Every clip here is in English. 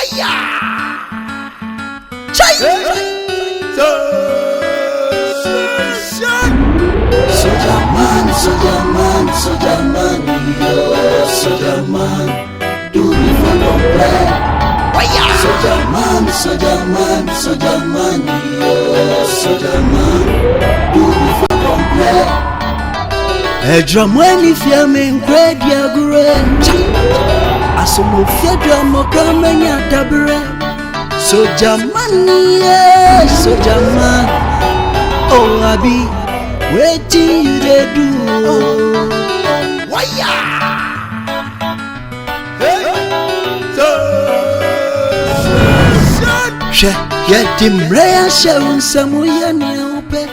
Waya! Chai! Soldier man, do me for complain. Waya! Soldier man, do me for complain. A drum when if you mean great, you're great. I saw no fear drum or coming at the bread. Soldier man, oh, I be waiting you they do. Waya! She get him rare, showing some way and open.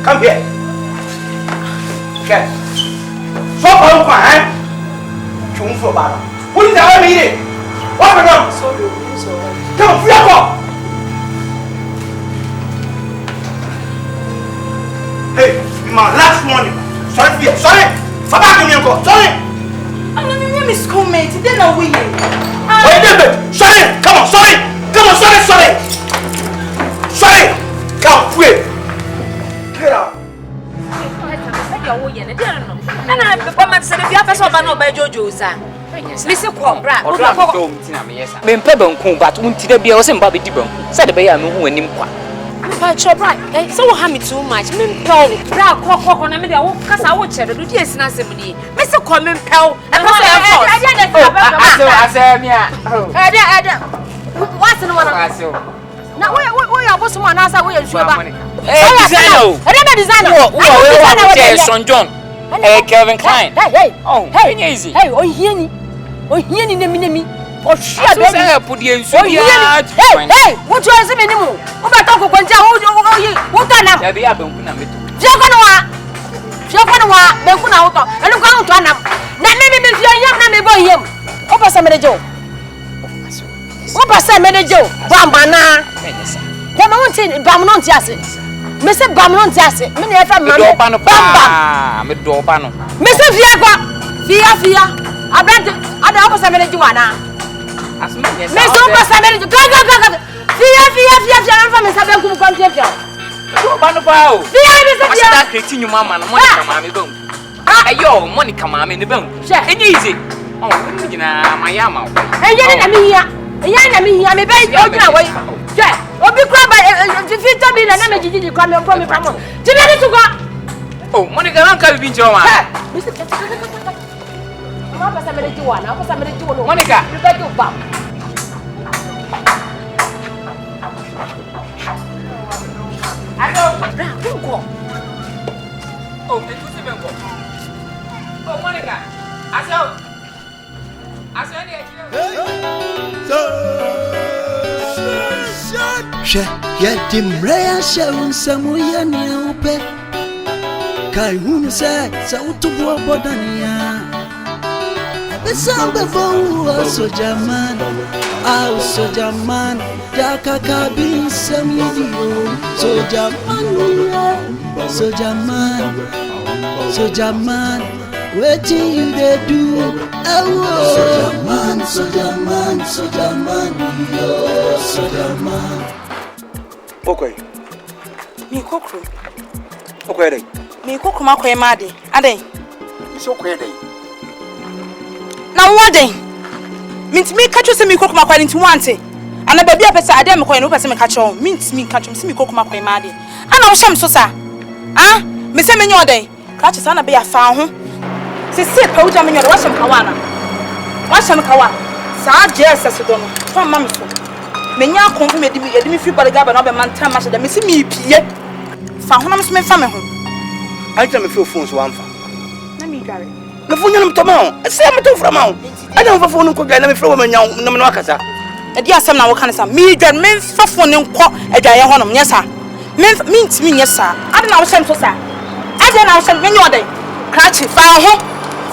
Come here. Okay. So far, for battle. What is our meeting? What are we doing? Come on, free up. Hey, my last warning. Sorry. Sorry. I'm not even schoolmate. Then I'll win. Wait a minute. Sorry. Come on, sorry. Come, free. Get out. And I'm the woman said, if you have a son by Jojo's. Mr. Quambra, Ben Pebble, but won't be a simple baby. Said the baby who went in. But you're right, so hammy too much. Men Pell, Brown, Cock on a middle, because I watch it. Yes, Nassibly. Mr. Common Pell, and what's in one of us? Now, where was someone else? I will show back. Son John. Hey, Calvin Klein. Hey, easy. Hey, oh, Yenny. Oh, Yenny, Nemini. Oh, shit, I put you in. Hey, what was the minimum? What about Uncle Quentin? What done? Joganoa, Bekuna, and look out on them. Let me be your young boy him. Over some of the joke. What percent manager? Bambana. Come on, Bamnon Jassi. Mr. Bamnon Jassi. Many of them, Bamba. Mr. Fia. I bet I don't have a manager. As many as I go. Fia, from Mr. Benkum Conception. Banabo. Fia, continue, Mamma, Monika, Mammy Bone. Ayo, Monika, Mammy, the bone. And easy. Oh, my yama. And yet, I mean, I may beg your way. Jack, or be crab by the future being an energy you come from me. To go. Oh, Monica, I'm coming to your Monica, you got your bum. I don't go. Oh, oh, Monica, She Dimrea Sharon Samuya Niaupe Kai Hunu said, Sautu Bodania. The Samba Bow, so Jaman, so Jaman, Jaka Kabin Samudio, so Jaman, what do you do? Oh, so Jaman, Okay. Me kokro. Okay. Me kokro makwa made. Aden. So okay. Na wade. Mintimi ka chose me kokro makwa nti wante. Ana baby apesa ade me koy no pese me ka cho. Mintimi ka cho me kokro makwa made. Ana wo hyam so sa. Ah, me se me nyo den. Ka cho sa na be ya fa ho. Se pa wuja me nyo de wa hyam kawa na. Wa hyam kawa. Sa Jesus do no. Fa ma me so. Menya konfu me di free body gaba na be man time ma me si me pie fa ho na me so me fa me ho I tell me phone so amfa na me dware me phone nyam to ma o se me to fra ma o I don't fa phone ko dwa na me fra wo menya na me no akasa e di asem na wo kan sa me dware me fa phone nko adwaye ho no me nyesa me ntimi nyesa ade na wo hyem so sa ade na wo hyem me nyoden krachi fa ho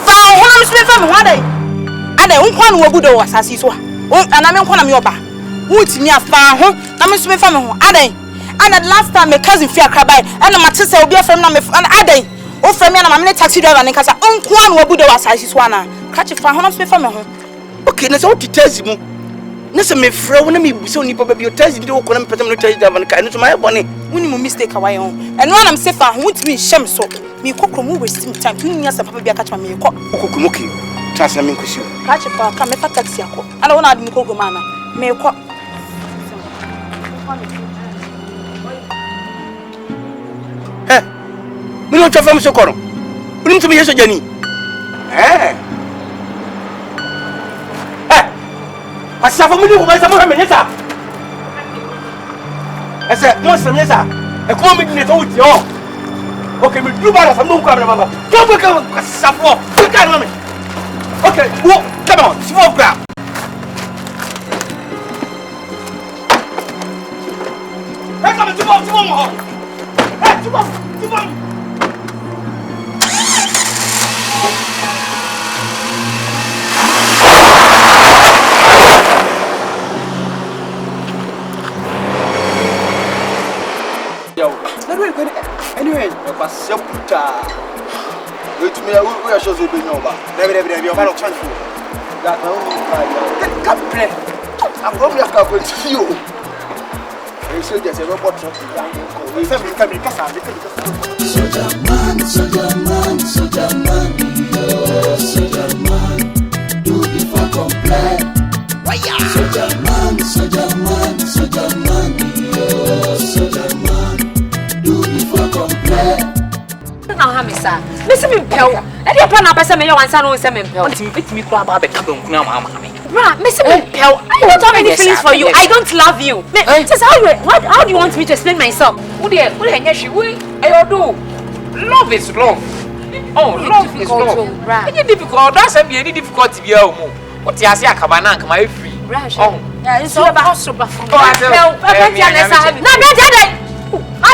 na me so me fa me ho ade nko na wo budo wasasi so ana me nko na me oba Woods me a far home, I'm a swim from home. Aday, and at last time my cousin Fia Krabai, and my sister will be a friend of Aday. Oh, from me, I'm a taxi driver and Casa. Unquan will be the was I swana. Catch a far home from home. Okay, that's all to tell you. Nessa me frown me so nipper be your test you don't come to tell you and kind of my bonnie. When you mistake away on. And when I'm safe, I won't me shem so. Me cook move wasting time. 2 years and probably catch my cook. Okumoki. Trust me, catch a far come a taxi. I don't want to cook a manner. May cook. Me no tafam so koro. Unim to me yeso jani. Asafa mu ni ko ba sa mo ha me nyesa. Ese mo sa nyesa. E ko me ni to wuti o. Okay, me du ba sa mo ko abra baba. Ko ba ka asafo. Ka na me. Okay, wo, come on. Smoke grab. Come on, tomorrow. Hey, tomorrow. Anyway, what's up, Wait me, we are sure to be no back. Never, you're not trying to. That only can't play. I'm probably a couple to you. You should just a robot truck. We have become a casa. Soldier man, do before complain. Soldier man, do before complain. Now, Hamisa, listen me, Pel. And you plan up as a mayor and son, and Pel. It's me, crab, I become Mamma. Miss Pel, I don't have any feelings for you. I don't love you. Just how do you want me to explain myself? Love is love. Oh, love is love. Any difficult, that's any difficulty. What you say, Cabana, come my free. Oh, it's all about so bad. I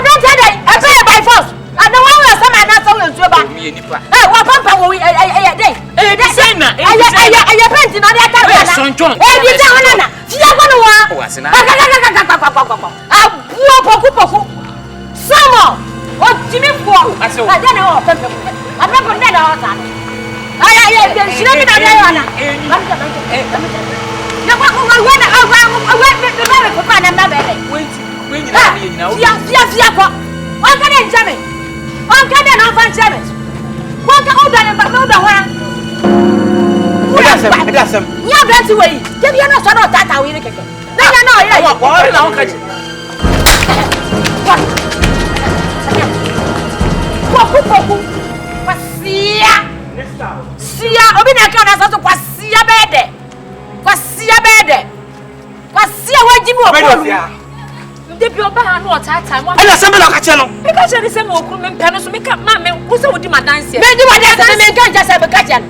don't tell you. I pay by force. I don't want to say my not to about me. Hey, what papa will I say? I paint in other time. Hey, you don't know. She don't want to wase na. Abuo poku. Samo. O jimi fo. Ade na o pepe. Apepe na da o ta. Ay, sina mi na da yo na. Na kwa wena ko pa na bele. When you na me nyina. Fia ko. On ka de njame. On ka de na fa njame. Kwa ka o da ne ba me o da hora. Edasem. Nya brati we. Dem ye no so na tata we ni keke. Na nya na o ye. Wa na won ka ji. Poku. Kwasia. Sia, obi na ka na so kwasia bede. Kwasia waji mu okuru. Debi oba ha no otata mo. Ela sembe na ka che no. Me ka che ni se mo okuru me mpe no so me ka ma me wo se wo di madanse. Me di madanse me nka nja se me ka che.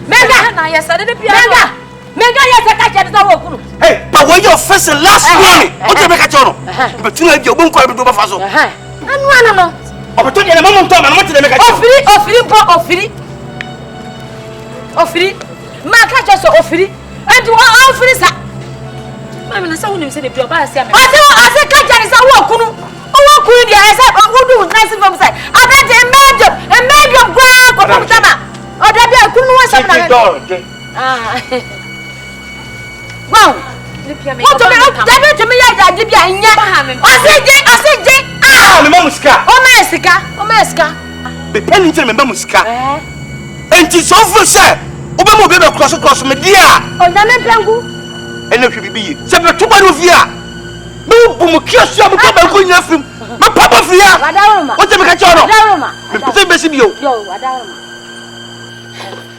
Menga na yes ade debi Menga yes ka che so wo okuru. Hey, but when your first and last warning, o te me ka che no. But you know if you go nko do ba fa so. Anu ana no. Obeto de na mama nto ma no te me ka che. Ofiri. Ma ka che so ofiri. Enti ofiri sa. Mama na sa wo nim se debi oba ase ame. Ase ka che ni sa wo okunu. Owo okunu dia ese odu nice from side. Abete emejo gwa ko pamtama. Oda bi akunu wa sam na. Wow. O to me ya di bi anya. Ase je. Me mamuska. O ma Be pen nje me mamuska. Enti so fu se obe mo be cross me dia. O na me pengu. Ene hwe bibi se be to ba no via. Me bu mu kiasu am ko ba ko nya fim. Me papa fia. Wadaruma. O te me ka che no. Wadaruma. Me pese be si bi yo. Yo, wadaruma.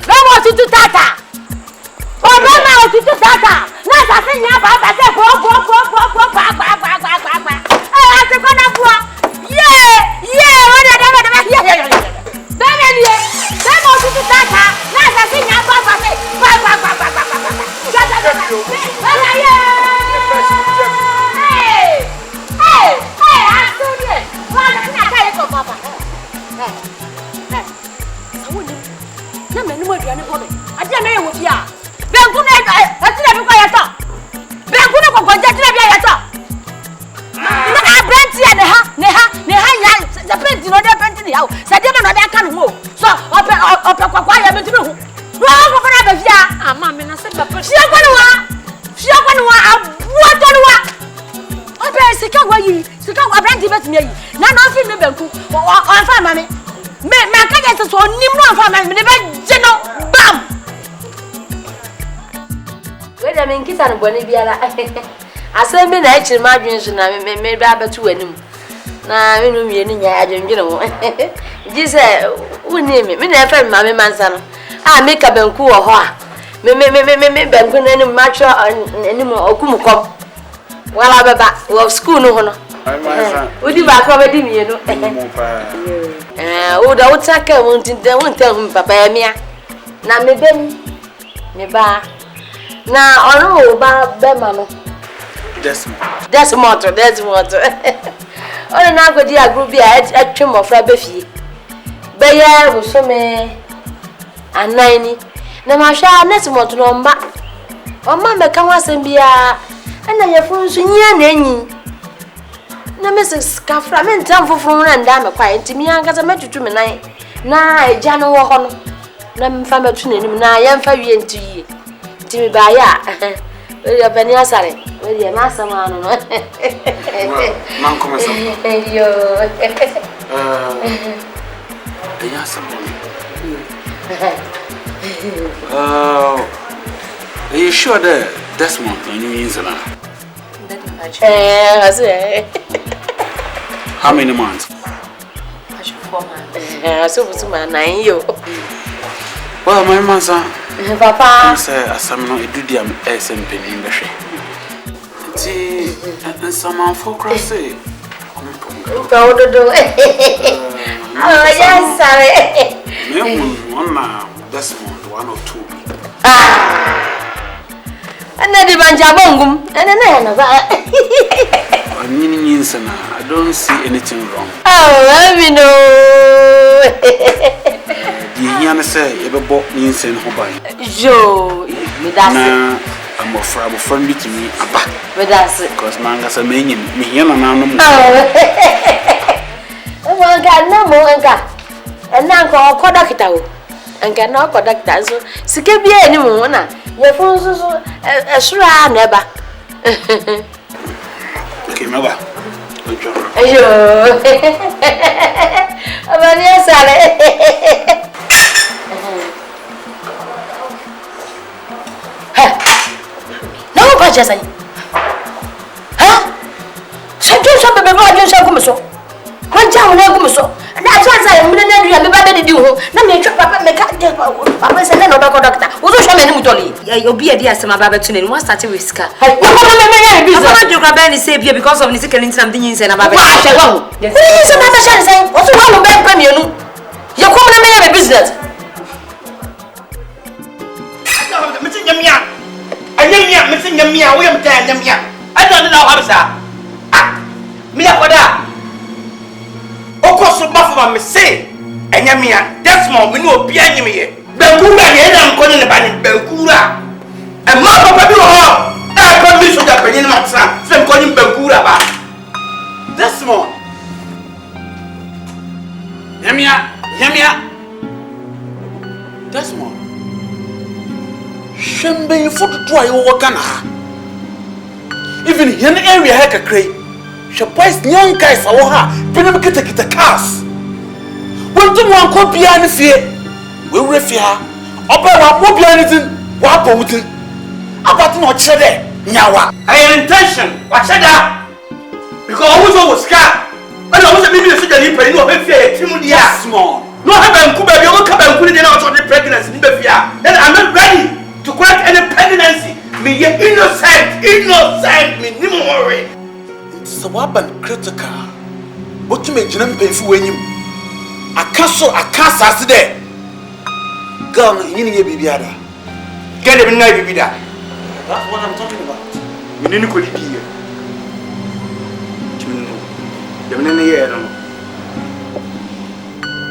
Bemo tutu tata. O bema tutu tata. Na sa se nya ba se go. Eh, ate ko na bua. Yeah, what da. Yeah. Bema nie. Bemo tutu tata. Na sa se nya ba se. Hey, asuri. Wala na kai ko papa. Sawuni. Na me numu aduane bo me. Ade na ye wo fia. Benku na ati na bi ko yato. Benku na ko gonja ti na bi yato. Na abranti ya ne ha ya. Se penti no de penti ni ha. Se de no de aka no ho. So ope kwakwa ya betumi ho. Wo ko na ba fia. Ama me na se papa. Fia kwanu wa abuo to no wa. Ope sika wa abranti betumi yi. Na no fi me benku. O fa ma me. Me aka je so nim no fa ma me ne be je no bam. We da men kita no bone biara. Asem bi na echi ma dwen so na me ba batu anim. Na me no mie ni nya adwendwere mo. Ji se woni me na efa ma me mansa no. Ah me ka banku wo ho a. Me banku na ni ma twa anim okumukom. Wala beba wo school no ho no. Udi ba ka ba di mie no. O da utaka wontin papa ya mia. Na me bem me ba na onu ba be ma no. Desmond. Ona na agodi agru bi a atwem ofra be fie. Be ya wo so me anani. Na ma hwa Desmond no mba. O ma me ka wasem bia. Ana ye fu nso nyia na enyi. Na Mrs. Kafra me ntam foforo na nda me kwa ntimi ankaza metutu me nan. Na eja no wo ho no. Na mfa metu nanim na ye mfa wie ntiyi. Ntimi ba ya. We bani asare. We ma sama no. Man come some. Yo. Eya sama. Are you sure that Desmond when you use na? How many months? 4 months. So man 9 yo. Well, my mother. Papa. Say asam no edudi am SMP ni behwe. Ti nsama for cross e. Go do. Oh yes, sorry. Me one na Desmond 1 or 2. Ana di banja bongum. Ana na ba. I don't see anything wrong. Oh, let me know. The yana say ebe bo nyinsen ho ban. Jo, me that's na more from between me. But that's it. Because mangas are meaning me here and now. Oh, God, no more, and now call Kodakita. And cannot conduct that. So, skip be any more. Your phone's a shra never. Okay, Maba. Ayo. Abania sale. No go just say. Huh? So do some be go do some so. One jam na go so. That's why say me na do me ba be di ho. Na me twa papa me ka dey papa say na no doctor. Wo so hwa me ni mutoli. Obi e dey asema ba betu ne. One start with ska. Hey, you come me me business. Mama joke ba ni say bia because of ni say kelin sam din say na ba betu. Wa hwe wa. Yes. So na be say wo so wa mo be pa me nu. You come na me business. Anyamia, missing Yamia, we am dead, Yamia. I don't know how to say. Ah, Mia Wada. Of course, so Buffalo, Miss Say, and Yamia, that's more, we know behind me. Belgura, I'm calling the band Belgura. And Mama Pablo, I promise you that Penny Matsa, so I'm calling Belgura. That's more. Yamia. That's more. Shembe for to try over Ghana. Even in the area, heck a cray. She buys young guys or her, Pinam get a cars. When do one call piano fear? We'll refer. Opa won't be anything. What wouldn't? About not cheddar. Nyawa. I have intention. What's that? Because I was scared. And I was a baby, so that you pay no fear. Timodia small. No, I haven't come back. You will come and put it out of the pregnancy in the fear. Then I'm not ready to grant any pregnancy. Me innocent, me no worry. It's a weapon critical. But you may jump pay for when you. I can't say there. Girl, you need a baby. Get him now, baby. That's what I'm talking about. You need to go here.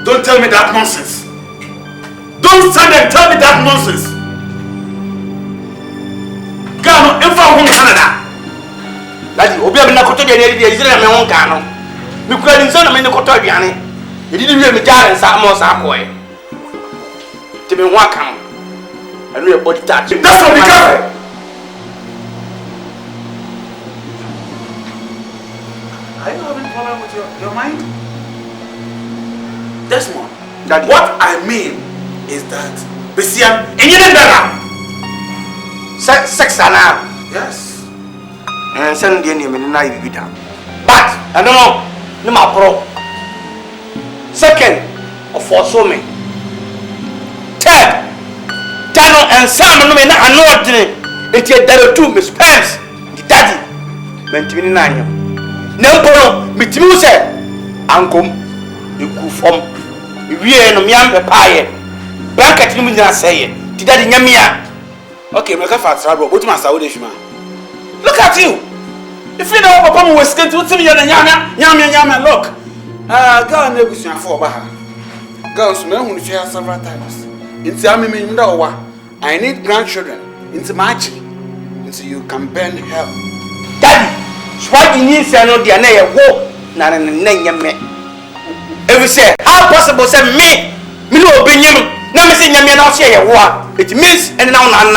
Don't tell me that nonsense. Don't stand and tell me that nonsense. Gano, if I want Canada. Daddy, Obi na koto de ne de Israel me won ka no. Me kura ni nsa na me ne koto aduane. E di wie me jare nsa mo sa akoe. Ti me ho aka no. Anu your body touch. That's what we got. Are you having problem with your mind? Desmond, Daddy. What I mean is that Besian, and you didn't sex ana. Yes. And send the name in night with them. But I don't know. No my pro. Second, of for me. Third, Dano and Sam no me na anodine. It is there two Miss Pence. The daddy. Mentini nanyo. Nempo no mitimi say ankom iku fom. Wie no miam pepaye. Blanket ni munya say. The daddy nyamia. Okay, make a fast trouble. What must I do? Look at you. If you know Papa was scared to tell you, Yama, look. Girl, never seen for Baha. Girls, men who share several times. It's a mean, I need grandchildren. It's magic. So you can burn hell. Daddy, swag in you say no, dear, nay, walk, none and name me. Every say, how possible say me? Me no be him. Never seen you, and I'll say a war. It means, and now I'm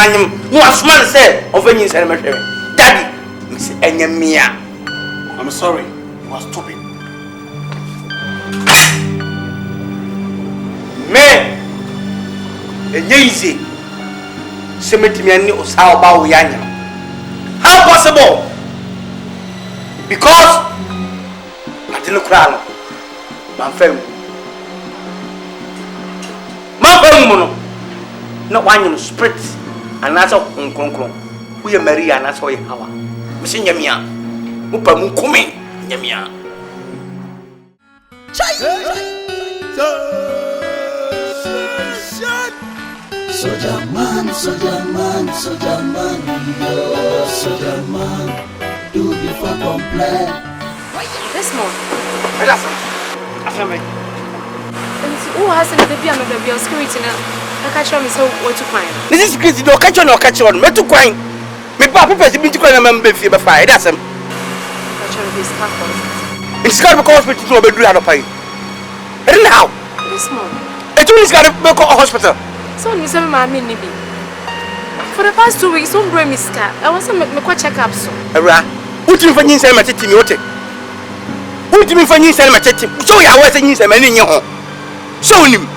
no small say of any cemetery. Daddy, Miss Enyamia. I'm sorry, you are stupid. Me, easy. Cemetery and news how about Yanya. How possible? Because I didn't cry. My family. My family. Not one in spirit, and that's all uncronkron. We are Maria, and that's why our Missing Yamia. Mupa Mukumi, Yamia. Soldier man, do before complain. This morning. Who has the baby and the security now? I catch on me so what to find. This is security, no catch on or catch on. Where to find? Me Me ba people be to call me be fie be fire. That's him. It's got to be hospital to be do that pay. I don't know how. This morning. It only got to be hospital. So you say mommy ni bi. For the past 2 weeks, don't bring me scar. I want to make check up so. Era. What you for inside my titi me ote? What you for inside my titi? So ya was inside my ni ho. So him.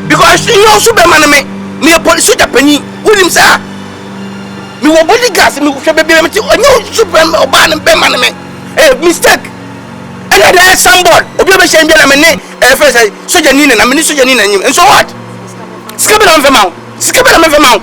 Because you also be man me a police penny. Who him say? Me wo body gas me hwe be me ti onye super oba na be man me. Mistake. And there is somebody. Obi be shen bia na me ne first soja ni na me ni soja ni na nyim. And so what? Skebe na mfema. Skebe na mfema.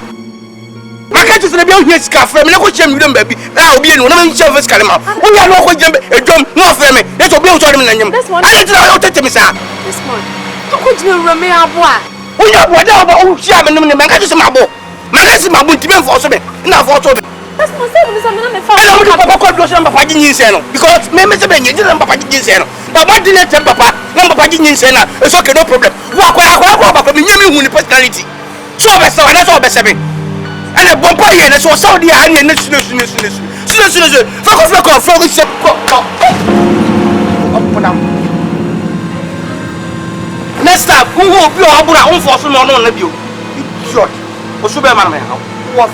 Maka ti se bia ohia sika fra me na ko chem yudem baby. Obi enu na me chem first kale ma. Oya no ko jembe edom no fra me. Let obi o tori me na nyim. Ani ti na o tete me sa. This morning. Ko jime rome aboa. Oya bo da ba o hia me ne maka ti se mabo. Maka si mabo ti me fo so me. Na fo so me. That's my say me na me fa. I don't papa ko do se papa gi nyin se no because me se be nyin se papa gi nyin se no. But what did let papa na papa gi nyin se na it's okay no problem. Wa ko papa me nyemi hu ni personality. So be so na so be se be. And a bomb here, that's what Saudi Arabia and next time, who will be our own for some on the view? Short. Or Superman. What?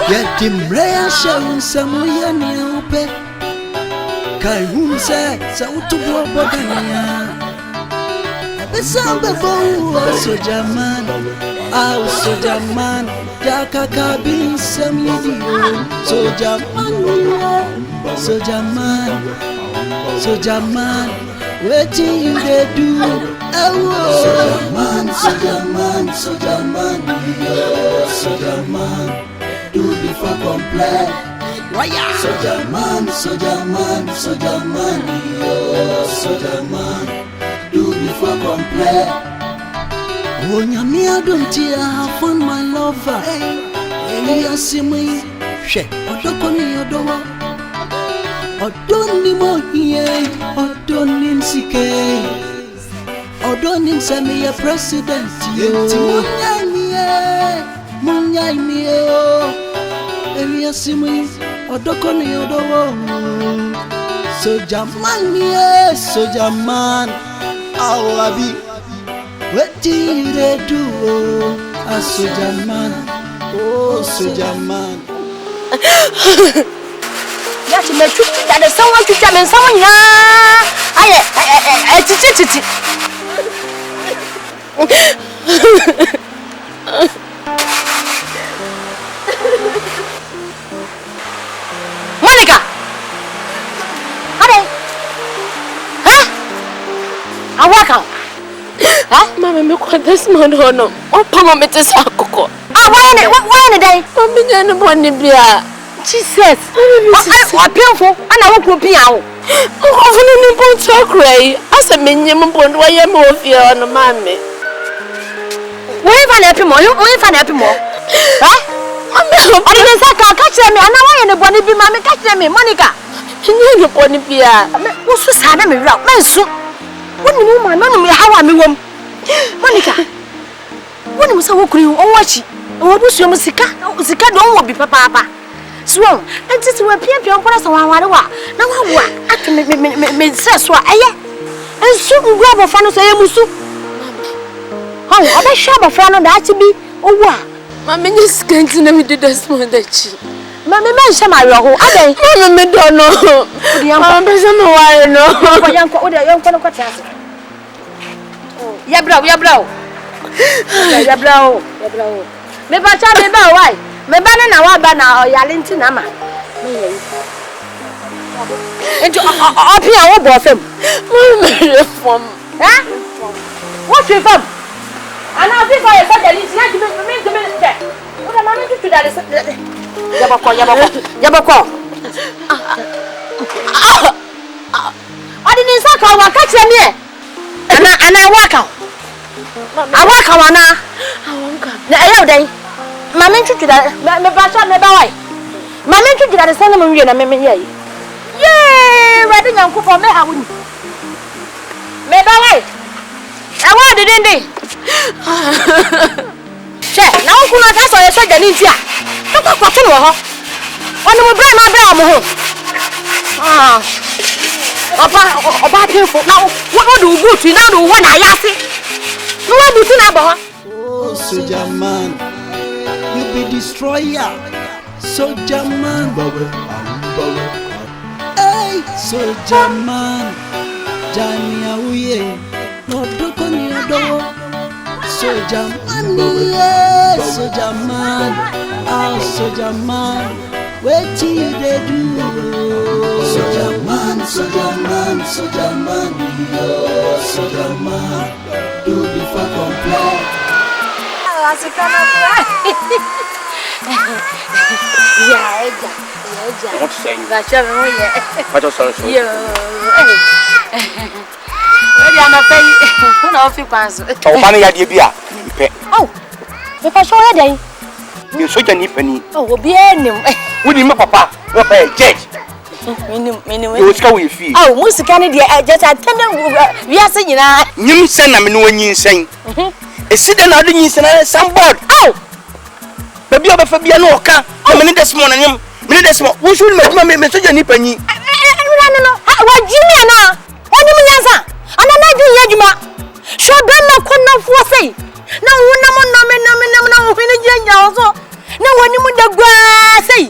Get him rare show some way. Kai hunse sa utubu bodania Besamba bo soja man au soja man Jaka kabin samyedio soja man wetin you dey do soja man do before complain Soja man, do before complain. Oh, Nyamia don't I have found my lover. Elia Simi, she, Odokoni Odowa. Odoni Mohiye, Odonin Sike. Odonin Semi a president. Munyai Elia Simi, Odokoni Odowa. Soja man, how abi? What did they do? A soja man, oh soja man. That's my truth. That is someone to tell me someone. Monika! I walk out. Mama, me quite this man, no. Oh, Pama, me to Sakoko. Why in a day? I'm beginning to Bonnie Bia. Jesus. I'm beautiful, and I won't be out. Oh, I'm going to talk right. As a minimum, why am I here on the mammy? Where if I happy more? Where if I happy more? I'm catch me, and I want to Bonnie be mammy catch me, Monika. You know, Bonnie Bia. What's the sad? I'm a rock, man, so. When you know my mom, how I'm a woman. Monika, when you saw you or watch it, or was your Musika? Musika don't be papa. Swan, and just to appear beyond us on one. Now I can make sense. And soon grab a fan of Sayamusu. Oh, I bet sharp a fan of that to be. Oh, what? Mamma is going to let me do this more than she. Mamma mentioned my roho. I don't know. I'm present. Why no? Young Quatas. Yabro. Me bacha me ba why? Me ba na wa ba na oyalinti na ma. Ento opi a wo bo fam. Mama from. Eh? What you from? Ana opi for your father is not me to me. What am I to that? Yabako. I didn't say I will catch me. And I walk out. I walk out now. I won't come. Now, day. Mamma, to that. My brother, my boy. Mamma, to that. Send them in a memory. Yay! Wedding uncle for me. I wouldn't. My boy. I want the dindi. Share. Now who knows how to say the ninja? Look at what you know. On the brain, my brain. Oba painful. Now what do you do? Now do one I ask. No one do to Oh, soldier man, you be destroyer. Soldier man, hey, soldier man, Jania uye, no doko ni ado. Soldier man, yes, soldier man, ah, soldier man, wait till you they do. Soldier man, soldier man, soldier man, yo, soldier man, do before complain. I want to say you. What was sorry. Oh, if I show you day. You so you penny. Oh, we'll be any. We didn't papa. No pay judge. You was go with you. Oh, most Canada, I just attended. We are saying, you send them when you sing. A city not doing some board. Oh, baby, over Fabiano, a minute this morning. Minute this morning, we should make my message any penny. No, what Jimmy and I, what do you answer? And I'm not doing Yajima. Show them a corner for say. No, no, also. No one in the grass say.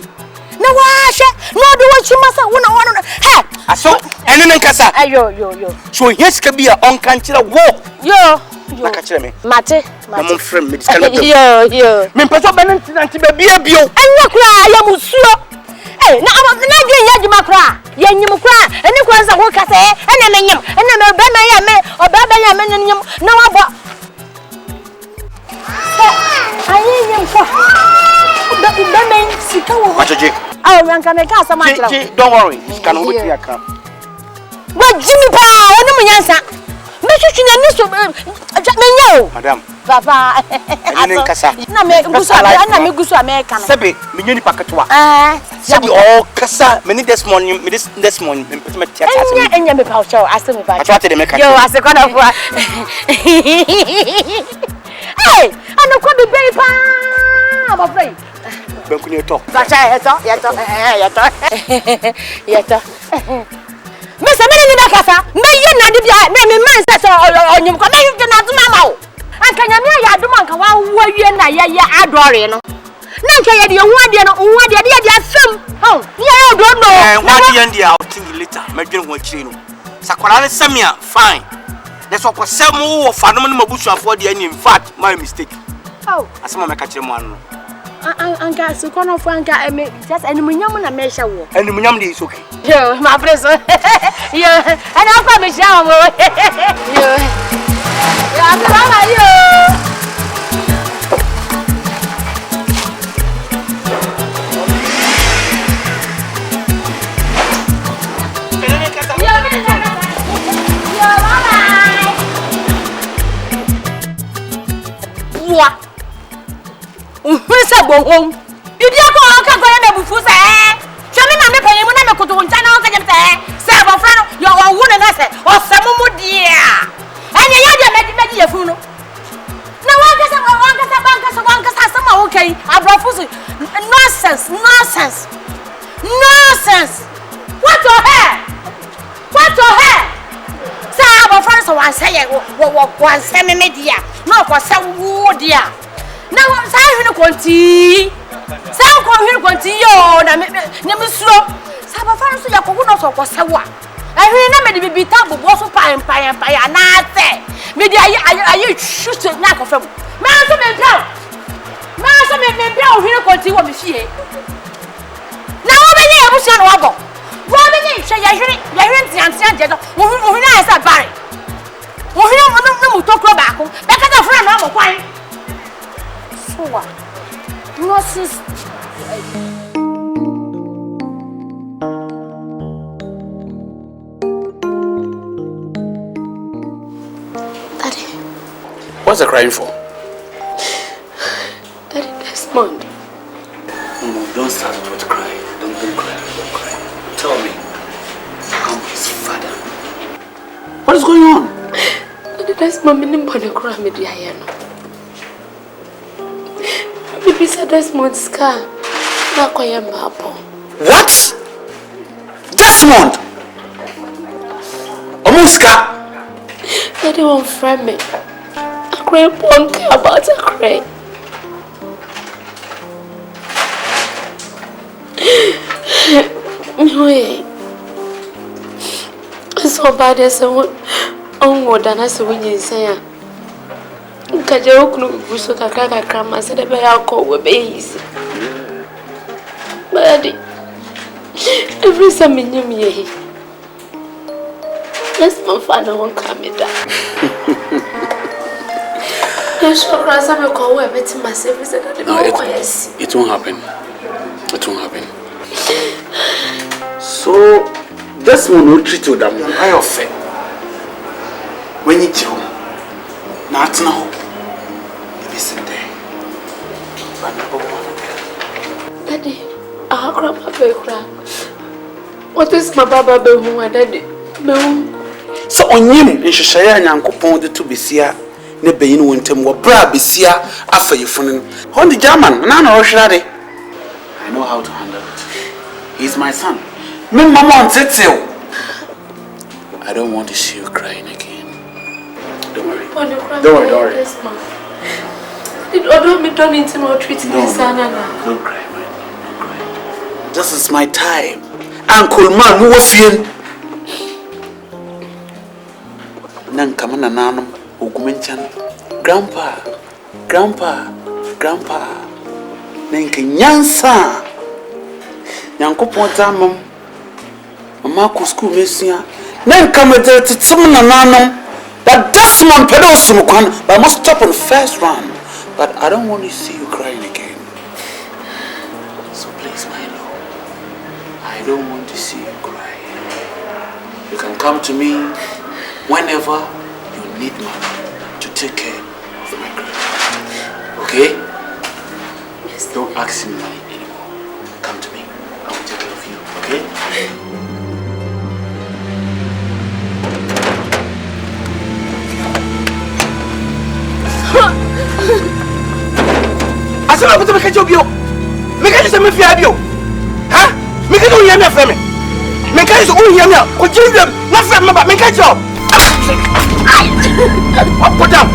No, wash it. No, do what you must want. Hey, I saw any Casa. Yo. So, yes, can be a on country walk. Yo. Mate, my friend, yo. Me peso benenti na tibe bia bio. Enyo kra ya musuo. Eh, na dwen ya djuma kra. Ya nyim kra. Eni kwa nsa ho kase, ena menyim. Ena me ba me ya me, oba ya me nyim. Na wabo. Ayi nyim kwa. Ba me sika wo. Machoje. Ah, ranka me ka sama kra. Don't worry. Sika no wetu ya kam. Wa jimi pa, onu munyansa. Madam, Papa, na me gusu America. Sabe, minyoni pakatwa. Sabe all kasa, many this morning, this morning, me put my theater. Enya me pa show, ask me pa. I tried to make yo, as a kind of hey, I no kwa be baby pa. I'm afraid. Benkunye to. Yato. Mesa me ni nakasa me ye na de bia me man se onyum ko me ye na duma ma o anka nyame ya duma anka wa wie na ye adore no na nka ye de hu ade no hu ade de afem ho ye do no what the end ya think later me dwen ho akire no sakwara ne samia fine that's what sem wo fa no ma busuafo de any in fact my mistake oh asema me ka kire mo anu anka so kono fo anka me just animunyam na me hye wo animunyam de is okay yo my preso yo ana kwa me hye wo yo ya mama yo What? Uhurisa bohom. Bibi akọ aka go na bufu se. Chemi na me panyi mu na me koto ncha na o kajem se abofra no yo wo na na se o samu mu dia. Anya ya dia meji ye fu no. Na wankasa sama o kai abrofu so nonsense. What your hair? Sa abofra so wan say wan say me dia. No ko se wo dia. Na sa hwene konti yo na me suro sa ba fa so yakogu no so ko sewa ahwene na me de bibita bobo so pan na te me de ayi shoot na ko fam ma so me bia hwene konti wo me fie na wo be nye ebusia no wabo wo be nye hwe ya hwene tiantia je do wo hwene asa bare wo hwene no mu tokro ba ko be ka da fra no mo kwan What? Nonsense. Daddy. What's the crying for? Daddy, Desmond. No, don't start with crying. Don't cry. Tell me, I'm his father. What is going on? Daddy, That's mommy in Bonacra Mediano. Maybe said Desmond Scar. Not quite a marble. What? Desmond? Omuska? Daddy won't friend me. A great won't care about a great. No, so bad as a one more than as a winning sayer. Kajo Kuso Kaka Kram, I said a bear call with babies. Daddy, every summer you me. Let's my father won't come in down. Yes, sure, I will call where better myself is that it won't happen. It won't happen. So, this one will treat you that I offer. When you tell not now, you listen there. Daddy, I'll grab my baby. What is my baba baby, Daddy? So, on him, in Shashaya and Uncle Pond to be seer, never in winter, more bra be seer after your friend. On the German, none or shady. I know how to handle it. He's my son. Me mama said so. I don't want to see you crying again. Don't worry. Don't worry. Yes, ma'am. Don't need to know treating my son. Don't cry, man. Don't cry. This is my time. Uncle man, who was here? Nankamana nanum, Ugumenchan. Grandpa. Nanka nyansa. Yanko Pontamum. Mamma school messia. Then come with the Tsumana Nanum. That Desmond Pedosumukan, but I must stop on the first round. But I don't want to see you crying again. So please, my love, I don't want to see you crying. You can come to me whenever you need money to take care of my girl. Okay? Yes. Don't ask me anymore. Come to me. I will take care of you. Okay? I said, I'm going to make a job. Make it a semi-fiabio. Huh? Make it only a family. Make it only a meal. Could you them? Not from my make a job. Put down.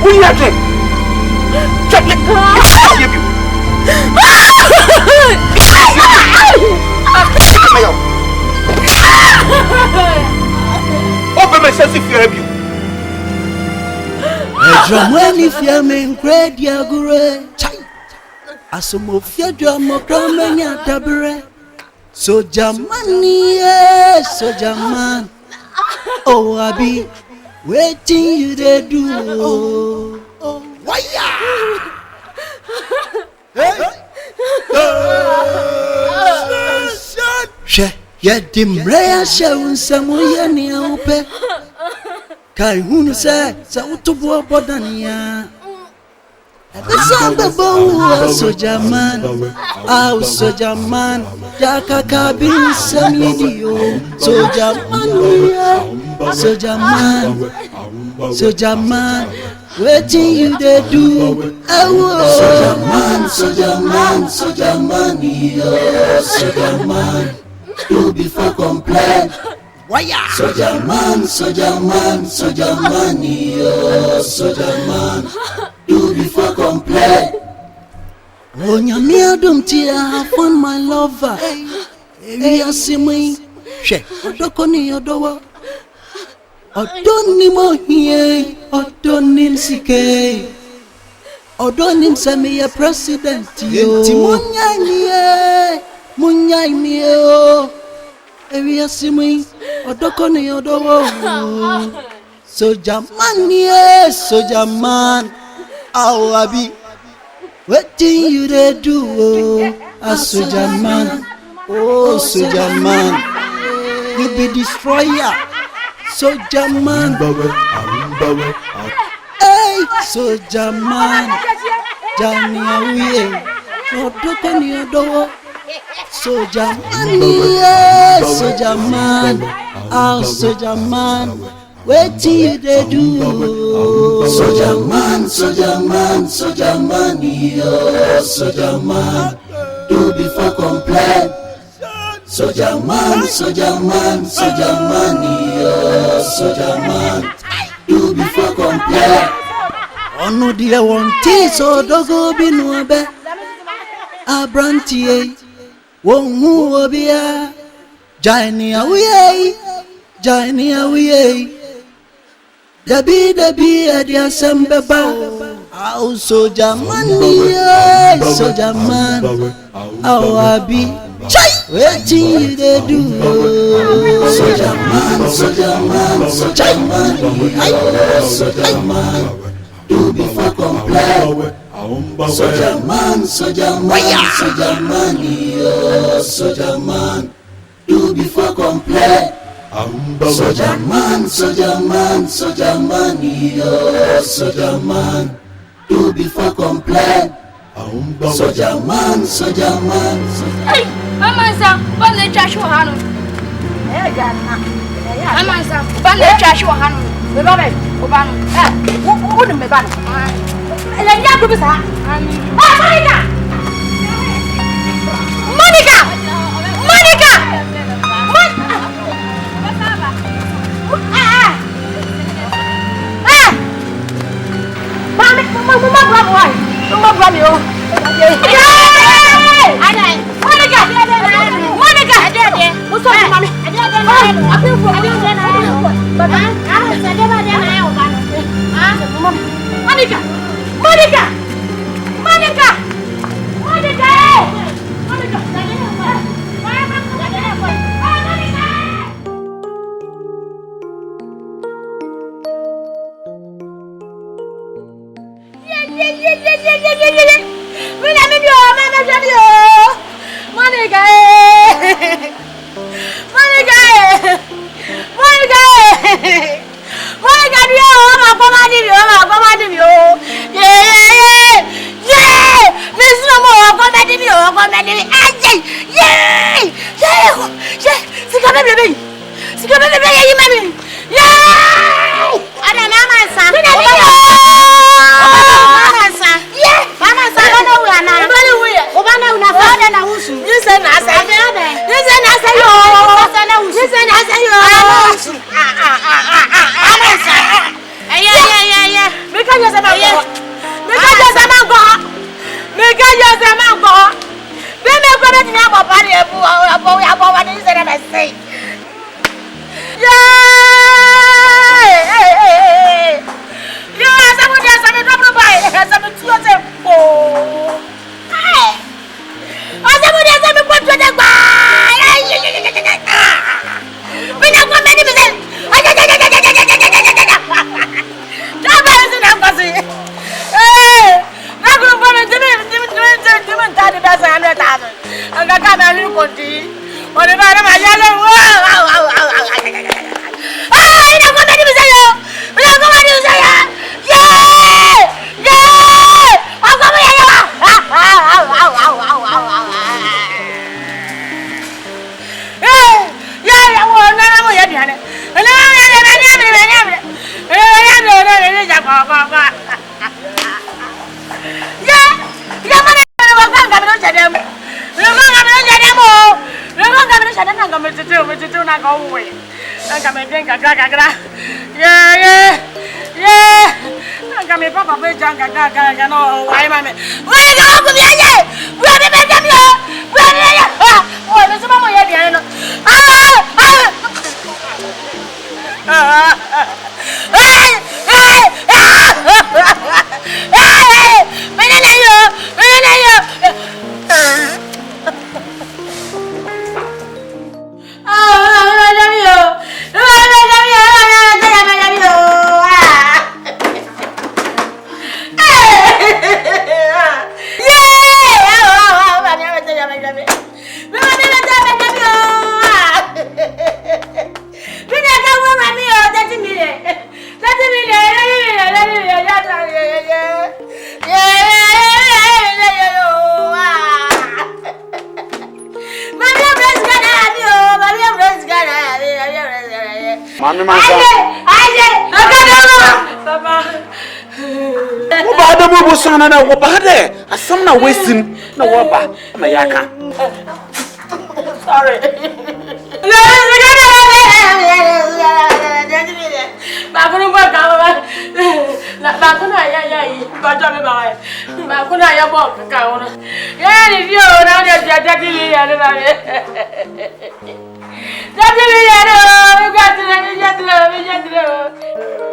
Who are you? Check it. Open myself if you have you. Jamani fia men grade ya gure asomo fia drama kramenya tabre so jamani so jaman oh abi waiting you they do waya she ya dimre she unsamu ya ni upe kai hunu se utubo bodania Besamba bo so jaman so jaman jakaka bin samidio so jaman waiting you they do so jaman do before complain waya so jaman do before complain. Oh, nyami ADOM tia, I found my lover. We are simi. She, odokoni odowa. Odoni mo hiye, odonim sike. Odonim semi a president yo. Munyai miye o. We are simi. Odokoni odowa. So jaman. Oh, Abi, what do you do? Sojaman, Sojaman, you be destroyer. Sojaman, hey, Sojaman, Jamia, no, Soldier man, yeah, soldier man, oh soldier man, what you they do? Soldier man, soldier man, soldier man, yeah, soldier man, do before complain. Soldier man, soldier man, soldier man, yeah, soldier man, do before complain. Oh no, dear one tea, so dogo be no be. Abrantie. Won't obia, Johnny away, Johnny away. Debbie, dear Sambaba, oh, soldier man, soldier man, oh, I be, waiting they do. Soldier man, soldier man, soldier man, soldier man, do before complain. Soldier man, soldier man, soldier man, yeah, soldier man, do before complain. Soldier man, soldier man, soldier man, yeah, soldier man, do before complain. Soldier man, soldier man. Hey, Mama, what the trash you handle? Mama, what the trash you handle? The Robert, Obama, who wouldn't be bad? Monika! Monika! Monika! Monika! Monika! Monika! Monika!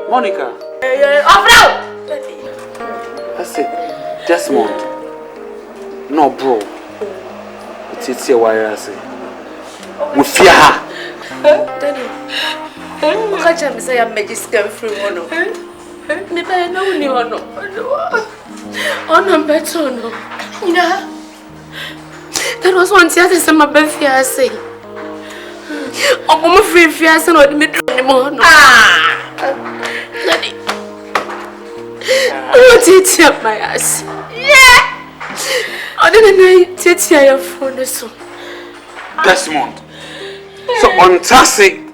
Monica. That's it. Desmond. No, bro. It's your wire. I say. We fear her. Daddy. Can't you say I'm magic free one? Maybe I know you or no. Oh, no, better no. You know, that was one theater. Some of my fiancé. Oh, my free fiancé not me anymore. Daddy. Oh, it's up my ass. Yeah. I didn't know it's your phone. So Desmond. So on Tassie,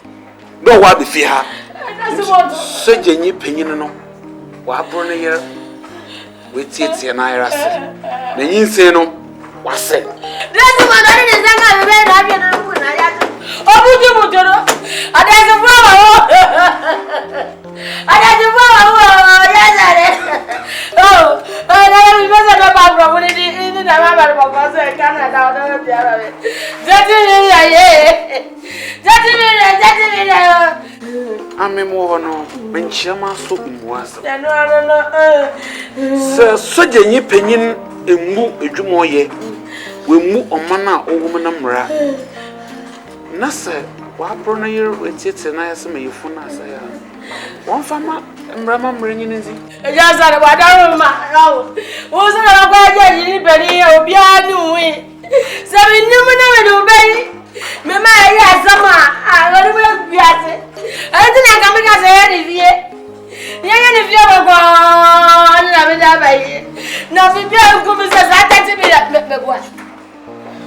no what be fear. So Jenny Penny no. What brother here? With it and I say. The you say no. What say? Desmond, I didn't say I'm very happy. Oh, you would know. I did the flower. I did the flower. Yes, I did. Oh, I wasn't about probably in the Canada. I'm a more no. When Chama so was. So Jenny Penny and move a jumoye. We move on mana or woman amra. Nasa, what brother here with it and I say, you phone us. One farmer and Brahma bringing in. Just what I know. Wasn't a bad penny or beyond doing. So we never obey. Mamma, yes, some I will be at it. I think I can make us any year. Young if you ever go on, nothing good as I touch me at McBrown.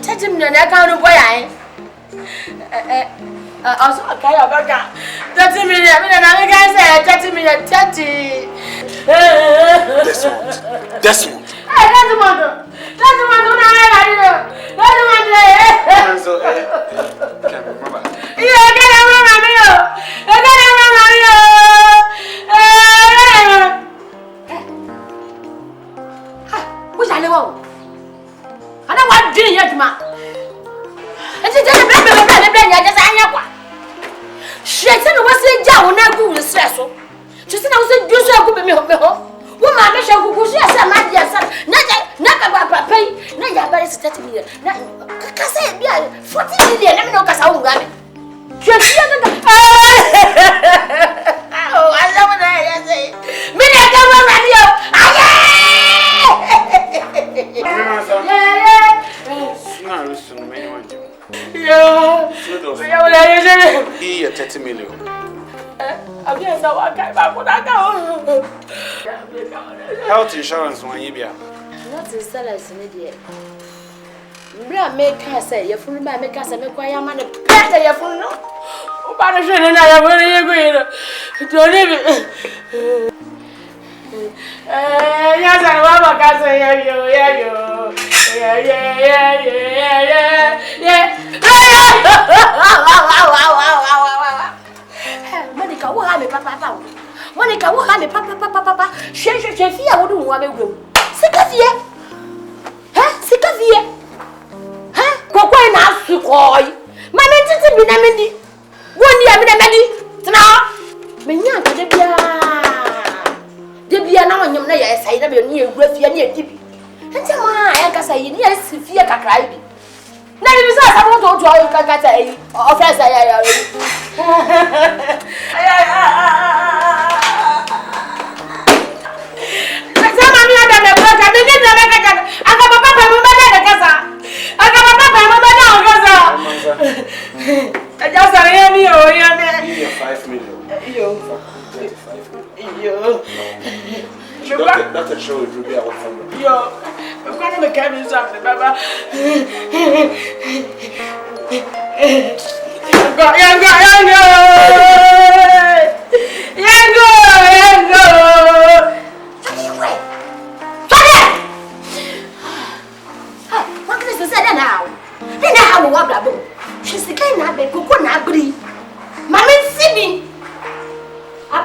Touch him on account of why I also a kind of a gun. 30 minutes, another guy said 30 minutes, 30. Desmond. That's the one I had. That's the one I So, can't remember. I can't remember you. I can't remember you. Who's I know? I don't want to do it, ma. It's just a baby, just I know what. She said, was it down when I go to Cecil? Just now, said, you shall go to me. Woman, I shall go to Cecil, my dear son. Never about pay. Never about 30 million. Because I be 40 million. Let me know because I won't grab it. Oh, I love what I say. Minnie, I come around you. He 30 million. I'm just so I can't go. Health insurance one year. Not in sellers in the Bra make her say, your fool may make us a make a man better your fool. Oh, but I shouldn't have very agree to live it. Yes, I love a cousin. Monika, what have me, Papa? Monika, what have me, Papa? She wouldn't want to go. Sikavia, huh? Sikavia, huh? Cocoa and ask to call. My men didn't be naming 1 year with a meddy. Now, Debia now and your yes, I never knew Graffia near Dibby. And tell my I say, yes, if you can cry. Now, I want to draw you can say, or first I just hear me or you 5 million. That's a show. It will be our family. Yo, I'm going to make something, Baba. Go.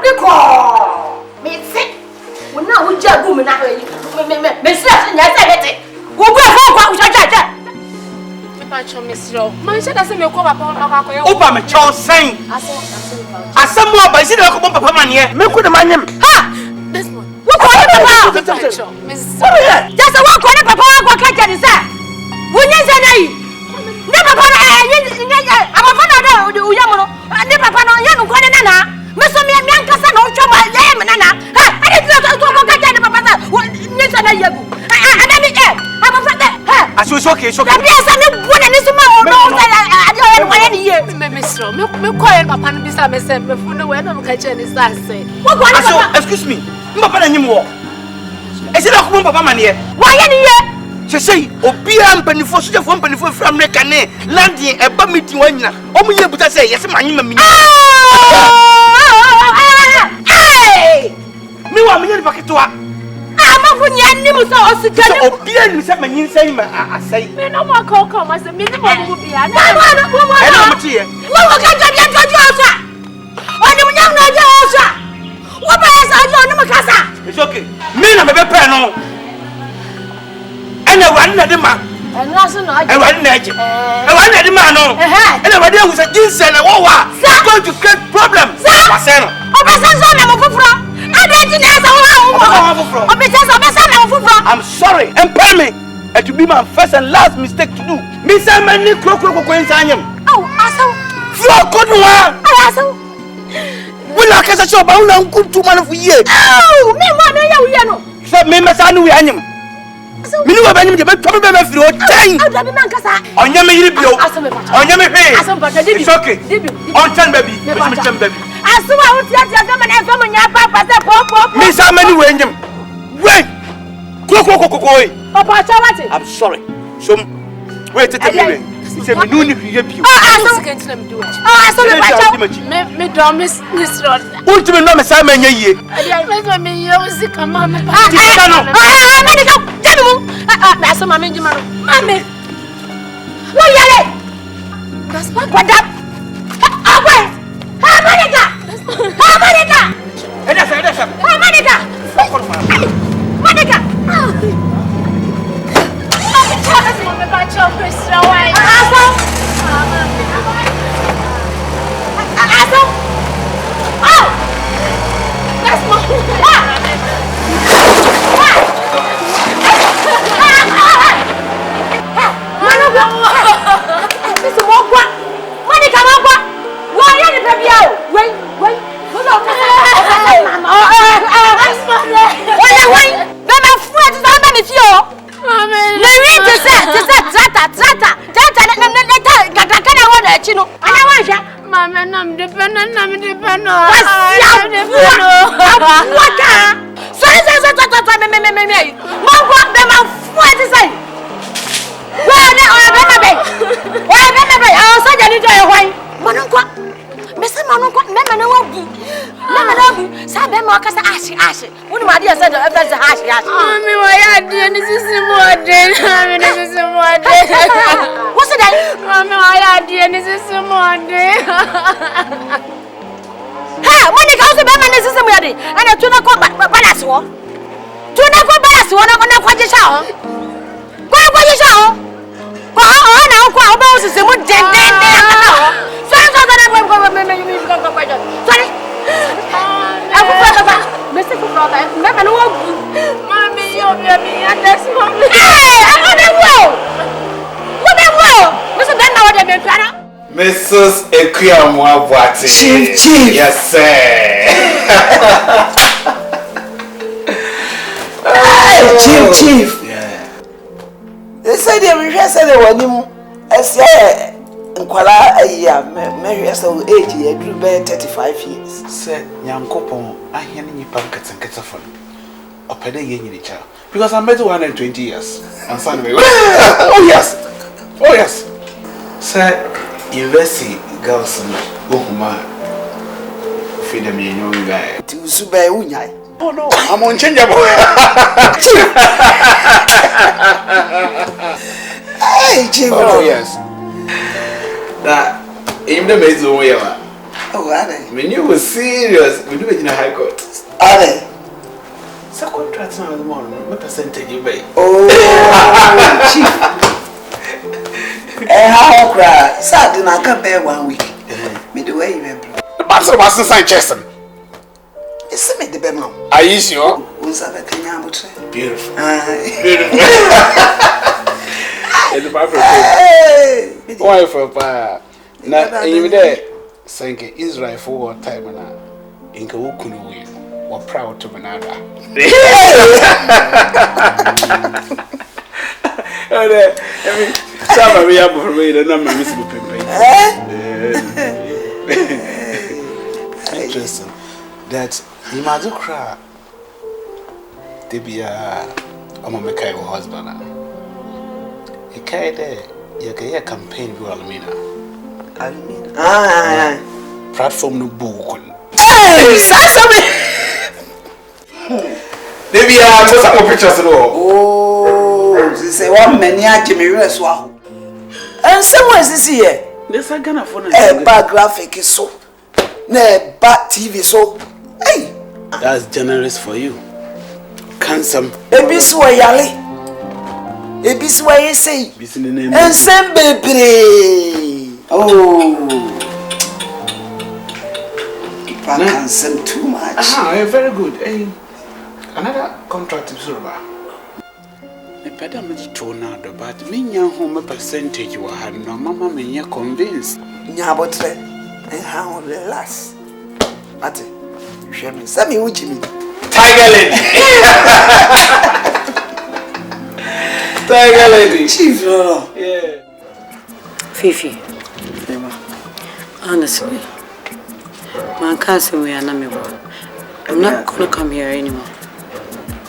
Because me sick. We now we just go me now. Me stress nya say beti. Wo go for kwa uchacha. Me pa cho me sro. Man say that say me ko papa on akwa. Opa me cho sen. Asem mo ba si na ko papa man ye. Me ko de manyem. Ha! This one. Wo ko ni papa? Me Just wo ko ni papa wa ka ka ni say. Wo nya say na yi. Ne papa na papa na do uya mo no. Ne papa no ye no ko ni na. Me so me ankasa na o choma ye me na. Ha! Ani ti to ko ka ka ni papa sa. Ni say na yegu. Ana mi papa fa de. Ha! Aso it's okay. Da bia sa me wona ni so ma o no say ade o ye ni ye. me sro. Me ko yen papa no bisa me say me fu no we no ka che ni sa say. Wo ko ni Aso papa. excuse me. Papa na nyim wo. E se na ko papa man ye. Wa ye ni ye. Say obia mpanifo so jefo mpanifo fra America ne landing e ba meeting wanyina o munye buta say yes manyima mi mi wa menye paketwa amafu nya ni mu so osika so obia ni se manyin say ma asai Me no mo ko ma say me ni mo bu bia. e na mti ye wo ka ja osa oni mu nya no ja osa wo ba ya sa jo ni mu kasa. it's okay me na me be pay no ene wan na de ma enra so no e wan na eje e wan na de ma no ene wan de wusa jinse na wo wa going to create problem waseno obesenso na mo fufuro ade ti na sa wo obesenso na mo fufuro. I'm sorry employ me it will be my first and last mistake to do me say many krokro insanyem Oh aso flo kodwa aso wala kasa so ba una nkuntu man fu ye oh me mo na ya wiye no so me mesa no wi anyem mini wa banyem de be tobe be firi o tan ada bi man kasa onya me yiri bio onya me hwe aso ba ta dibi it's okay on tan baby me tan baby aso wa wo tia fa na fa mo nya papa se po me say many we anyem wait koko papa cha wati I'm sorry so wait tete me say me no ni hwe bio aso Can't let me do it. aso me pa cha Me do miss sro. ultime no me say me nya yie Me me yo sika ma me pa. Monika tell me me aso ma me njima no Mame. wo yale That's what kwada agwe Monika Monika edesa Monika Monika me pa cho sro wai. aso oh That's my. Mama, I'm dependent. Monika also be man system we dey and to na ko balance wo na kwaje sha o kwaje sha o ko na ko o ba o system den so na me sorry aku papa me se ko brother me no wo Mami, yo me that's mommy. I don't know me se ben na wo de me para Mrs. Ekuyamu Boate. Chief. Yes, sir. Chief. Yeah. They said they said they were him. I say, Nkwala ya me so age ye drew be 35 years. Sir, Yankopon, I hear you pankata for opede ye ni child. Because I'm better 120 years. And son oh yes. Sir, university girls Ohuma freedom young guy. To Subay Unyai. Oh no, I'm unchangeable. Hey, Chief. Oh yes. That aim the maze away. Oh, are they? When you were serious, we do it in a high court. Are they? So contracts now the morning, what percentage you pay? Oh, chief. How cry? Saturday I come there 1 week. Me the way you remember. The master was inside Cheston. It's me the bedroom. Are you sure? Beautiful. Beautiful. Beautiful. And the Bible. Why for pa? Now, you there? Thank you, Israel for what time now? In Kawukunu, we're proud to be another. Some of you have the number Miss Interesting. That you might do cry. They be a Monika husband. You carry there, you can hear campaign with Almina. Platform no book. Hey, Sasami! They be a most pictures at all. Oh, they say 1 minute, Jimmy Reswa. And somewhere is this here? There's a gun for a bad graphic is so. Ne bad TV so. Hey! That's generous for you. Handsome. Ebiswa yale. Ebiswa say. And same baby. Oh. If I handsome too much. Ah, very good. Hey, another contract is over. The better me to now, but me young home percentage you had no mama me convinced. Nyabotre. And how relax. Ate. You share me. Send me with me. Tiger lady. Tiger lady. Chief, yeah. Fifi. Honestly, man can't say we are not able. I'm not gonna come here anymore.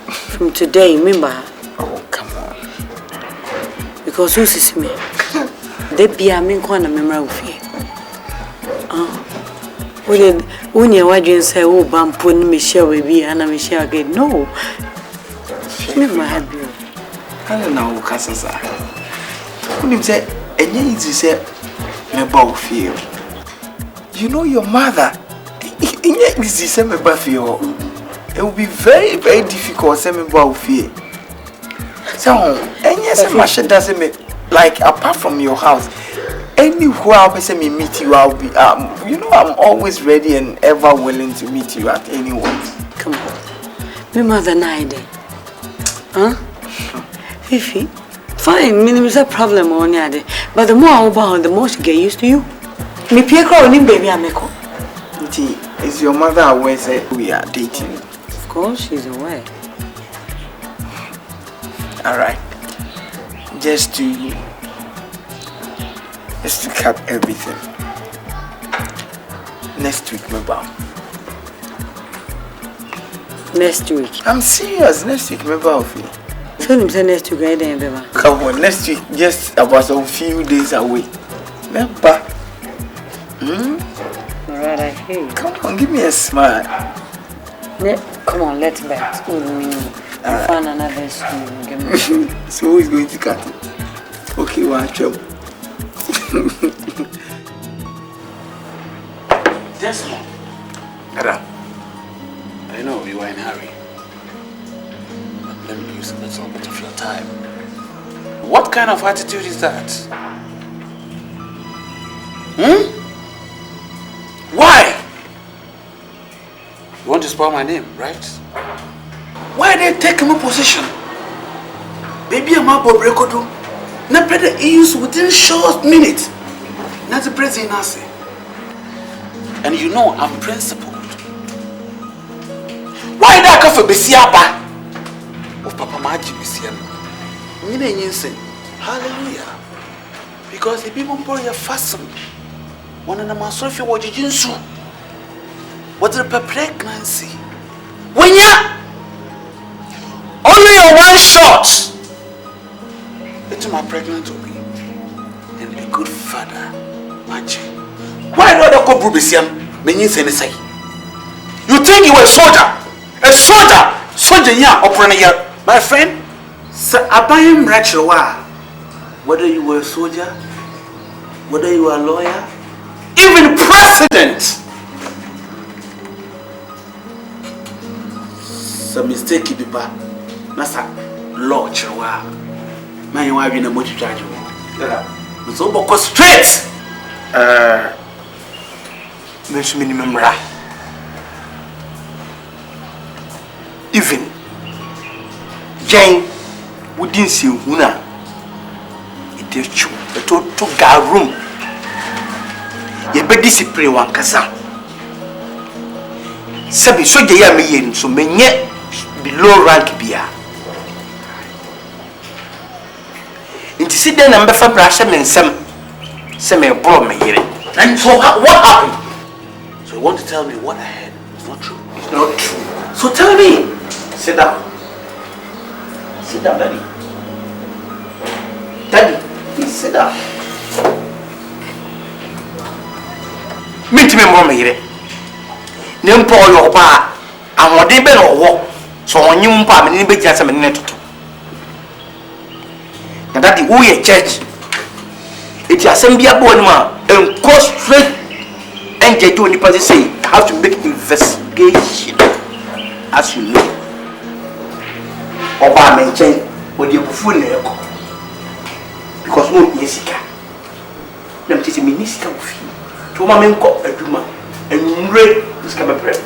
From today, remember? Oh, come on. Because who sees me? They be a mean corner memory of you. When you watch say, oh, Bampun, Michelle will be, and Michelle again. No. Remember, I had you. I don't know, Cassasa. When you say, and you say, me bow feel. You know your mother. It will be very, very difficult to say me bow feel. So, and yes, Masha doesn't make like apart from your house. Anywhere I'll say me meet you, I'll be you know I'm always ready and ever willing to meet you at anyone. Come on. My mother died. Huh? Fifi. Fine, there's a problem on yard. But the more I about the more she get used to you. Me pieko ni baby ameko. Is your mother aware that we are dating? Of course she's aware. Alright. Just to cap everything. Next week, McBrown. Next week? I'm serious. Next week, McBrown. So you say next week, I didn't. Come on, next week, just about a few days away. Remember? Alright, I hear you. Come on, give me a smile. Come on, let's bet. Find another school. Give me. So who is going to cut it? Okay, one trouble. Yes, Mom. Adam. I know you were in a hurry. But let me use a little bit of your time. What kind of attitude is that? Why? You want to spoil my name, right? Why are they taking my position? Baby, I'm up for record. Now, brother, he used within short minutes. Not the president, Nasi. And you know I'm principled. Why that coffee be siapa? Of Papa Maji be siapa. Hallelujah. Because the people pour your fasten. One of them are sorry for what you jinsu. What's the pregnancy? When ya only a one shot. It's my pregnant to be and a good father. Maji. Why not a couple bisiam? Meaning say. You think you were a soldier? A soldier? Soldier ya opera here. My friend, sir Abayim Rachawa. Whether you were a soldier, whether you were a lawyer, even president, some mistake be ba. Nasa law chwa. Man you are in a motor charge. So go straight. Mention minimum ra. Even Jane wouldn't see Huna. It is true. The to gar room. You be discipline one kasa. Sabi so je ya me yen so menye below rank bia. Inti si den na mbefa brasha mensem se me bro me yere. And so what happened? So you want to tell me what I heard is not true? It's not true. So tell me. Sit down. Sit down, Daddy. Daddy, please sit down. Meet me, Mama. Nimpo your pa. I'm what they been or walk. So on you, Pam, and be just a minute. And that the way church. It's a Sambia Bonma and go straight and get to any say how to make investigation as you know. Oba menchen odi ebufu na eko because no yesika na mtete minisika ofi to ma menko aduma enure sika bepre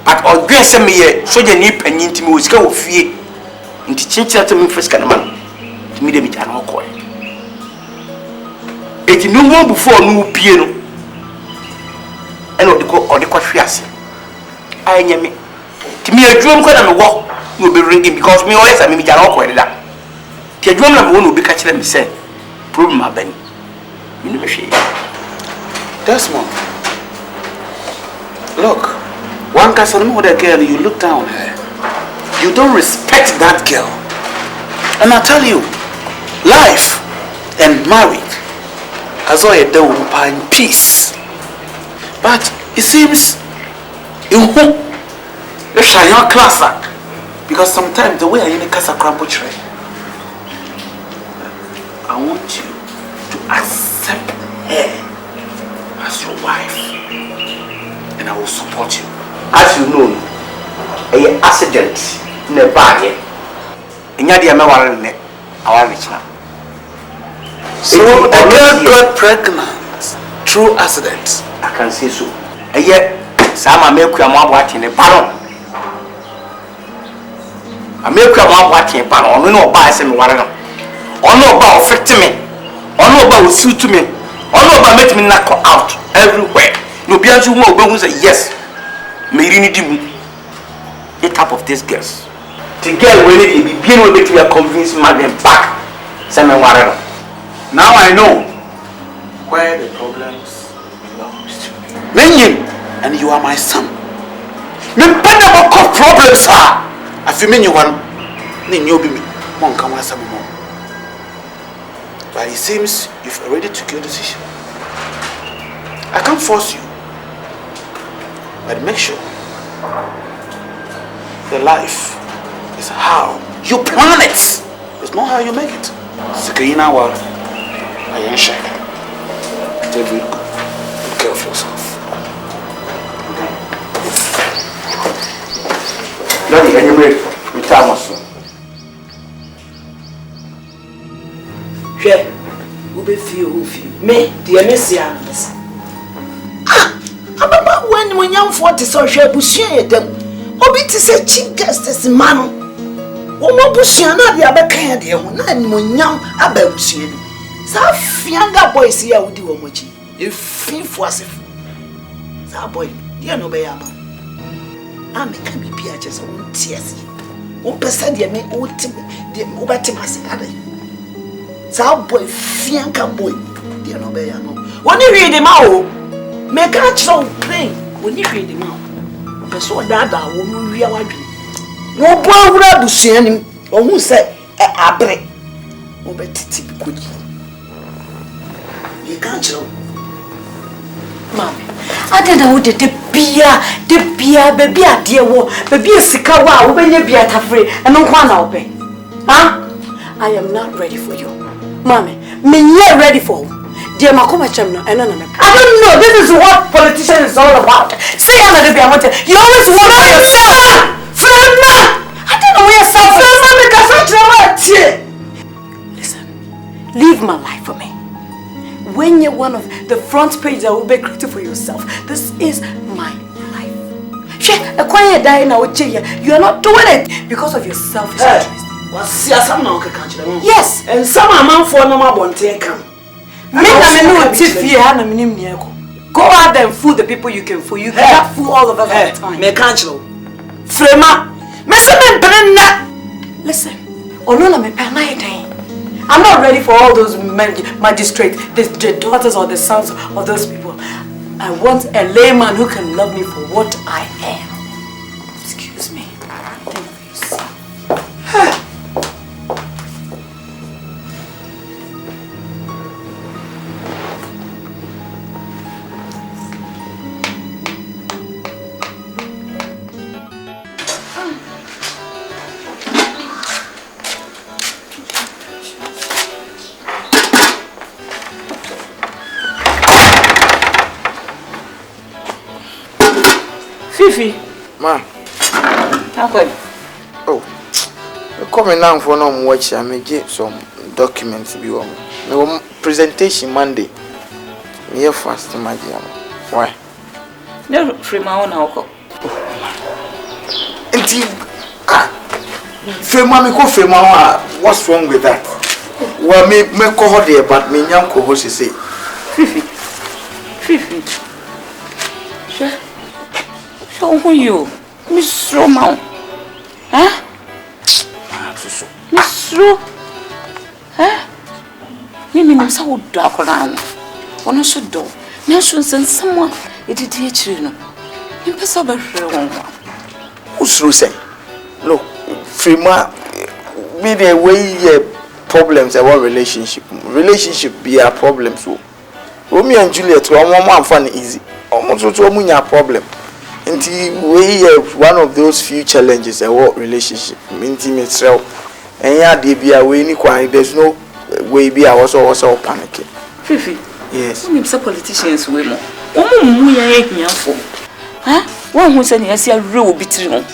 but ogwese me ye soje ni panyin timi o sika ofie nti chinchira to me first kana man timi de mi jana okọ eti no mo before no pie no eno odi ko hwiase anya me timi adwum ko na me wo no be ringing because me always am me jara okọ eda ti adwum na me wo no be ka kire me say problem abani me no be hwe Desmond, look, one person with a girl, you look down her. You don't respect that girl. And I tell you, life and marriage has all a do in peace. But it seems you shine your class up. Because sometimes the way I in the casa crumble tray, I want you to accept her as your wife, and I will support you. As you know, a accident in a bag. In your dear Mawar, our rich now. So a girl got pregnant through accident. I can say so. And yet, some make you more watching a panel. I make you more watching a panel. On no buy some water. On no about 50 me. On no about suit to me. On no about make me knock out everywhere. No be as you want to say yes. Me really need the type of these girls. The girl will need to be being able to convince man them back. Some water. Now I know where the problems belongs to. Meaning, and you are my son. Me better not cause problems, sir. I feel me you want. Then you be me. One come with some more. But it seems you've already took your decision. I can't force you. But make sure the life is how you plan it. It's not how you make it. Sakrina, well, I ain't shy. Take good care of yourself. Daddy, anyway, we time us. Hwɛ wo be feel me de emesia anese ababa when mo nyam 40 so hwɛ busua yedam obi ti se chief guest is man wo mo busua na de abeka ya de ho na ni mo nyam aba busua ni sa fianga boys ya wodi wo mo chi e fifo asefo sa boy de no be ya ma ameka bibia che so ntiase wo pesa de me wo ti de wo batemase ade sa boy fianga boy de no be ya no woni hwe de ma o make a chro plain woni hwe de ma o peso dada wo no wi awadwe wo bo awura busua nim ohun se abre wo betiti bikoji you can't chro mama adeda wo de bia baby ade wo baby sika wa wo benya bia tafre eno kwa na wo pe ha I am not ready for you. Mommy, me not ready for you. Dear Makoma Chemno, I don't know. This is what politician is all about. Say another be I want to. You always want yourself. Friend man. front page that will be created for yourself. This is my life. A quiet die now, you are not doing it because of your selfish interest. Yes. And some amount for no more come. Go out there and fool the people you can fool. You cannot fool all of us at a time. Listen, I'm not ready for all those magistrates, the daughters or the sons of those people. I want a layman who can love me for what I am. Excuse me. Think for yourself. Fifi. Ma. Okay. Oh. Come now for no watch. I may get some documents. No presentation Monday. Me fast my dear. Why? No free my own alcohol. What's wrong with that? Well, me call there, but me young co-host say. Fifi. Sure. So who you? Miss Roma. Huh? Miss Ro. Huh? Mimi so dark around. One should do. Nation send someone. It did teach you. You pass over who's Rusen? Look, Frima, me the way problems about relationship. Relationship be a problem. So, Romeo and Juliet, one fun easy. Almost to a problem. Until we one of those few challenges about relationship. Intimate self. And yeah, they be away any quality. There's no way be I was also panicking. Fifi. Yes. Some politicians will more. Huh? One who said yes, a real bitter.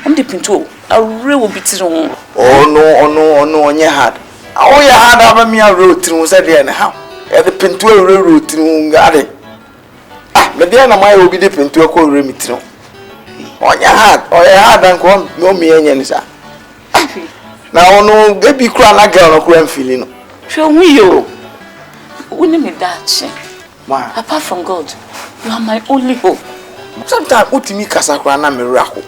I'm the pinto. A real bitter. Oh no, on your heart. Oh, you had over me a road through said there now. At the pinto road through garden. Ah, but then I might will be the pinto called remitro. On your heart, or your heart and come no me any sir. Now, no, baby cry like girl or grand feeling. Show me you. Wouldn't me that. Apart from God, you are my only hope. Sometimes put me Casacrana miracle.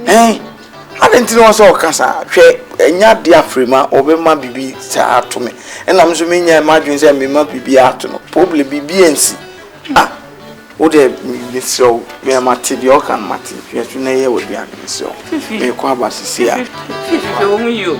Hey, I didn't know so Casa, and ya dear Frima, over my baby to me. And I'm assuming you imagine that me might be afternoon, probably be BNC. Ah, would there be so? We are Matthew and Matthew, you know, would be so. You come back to see you.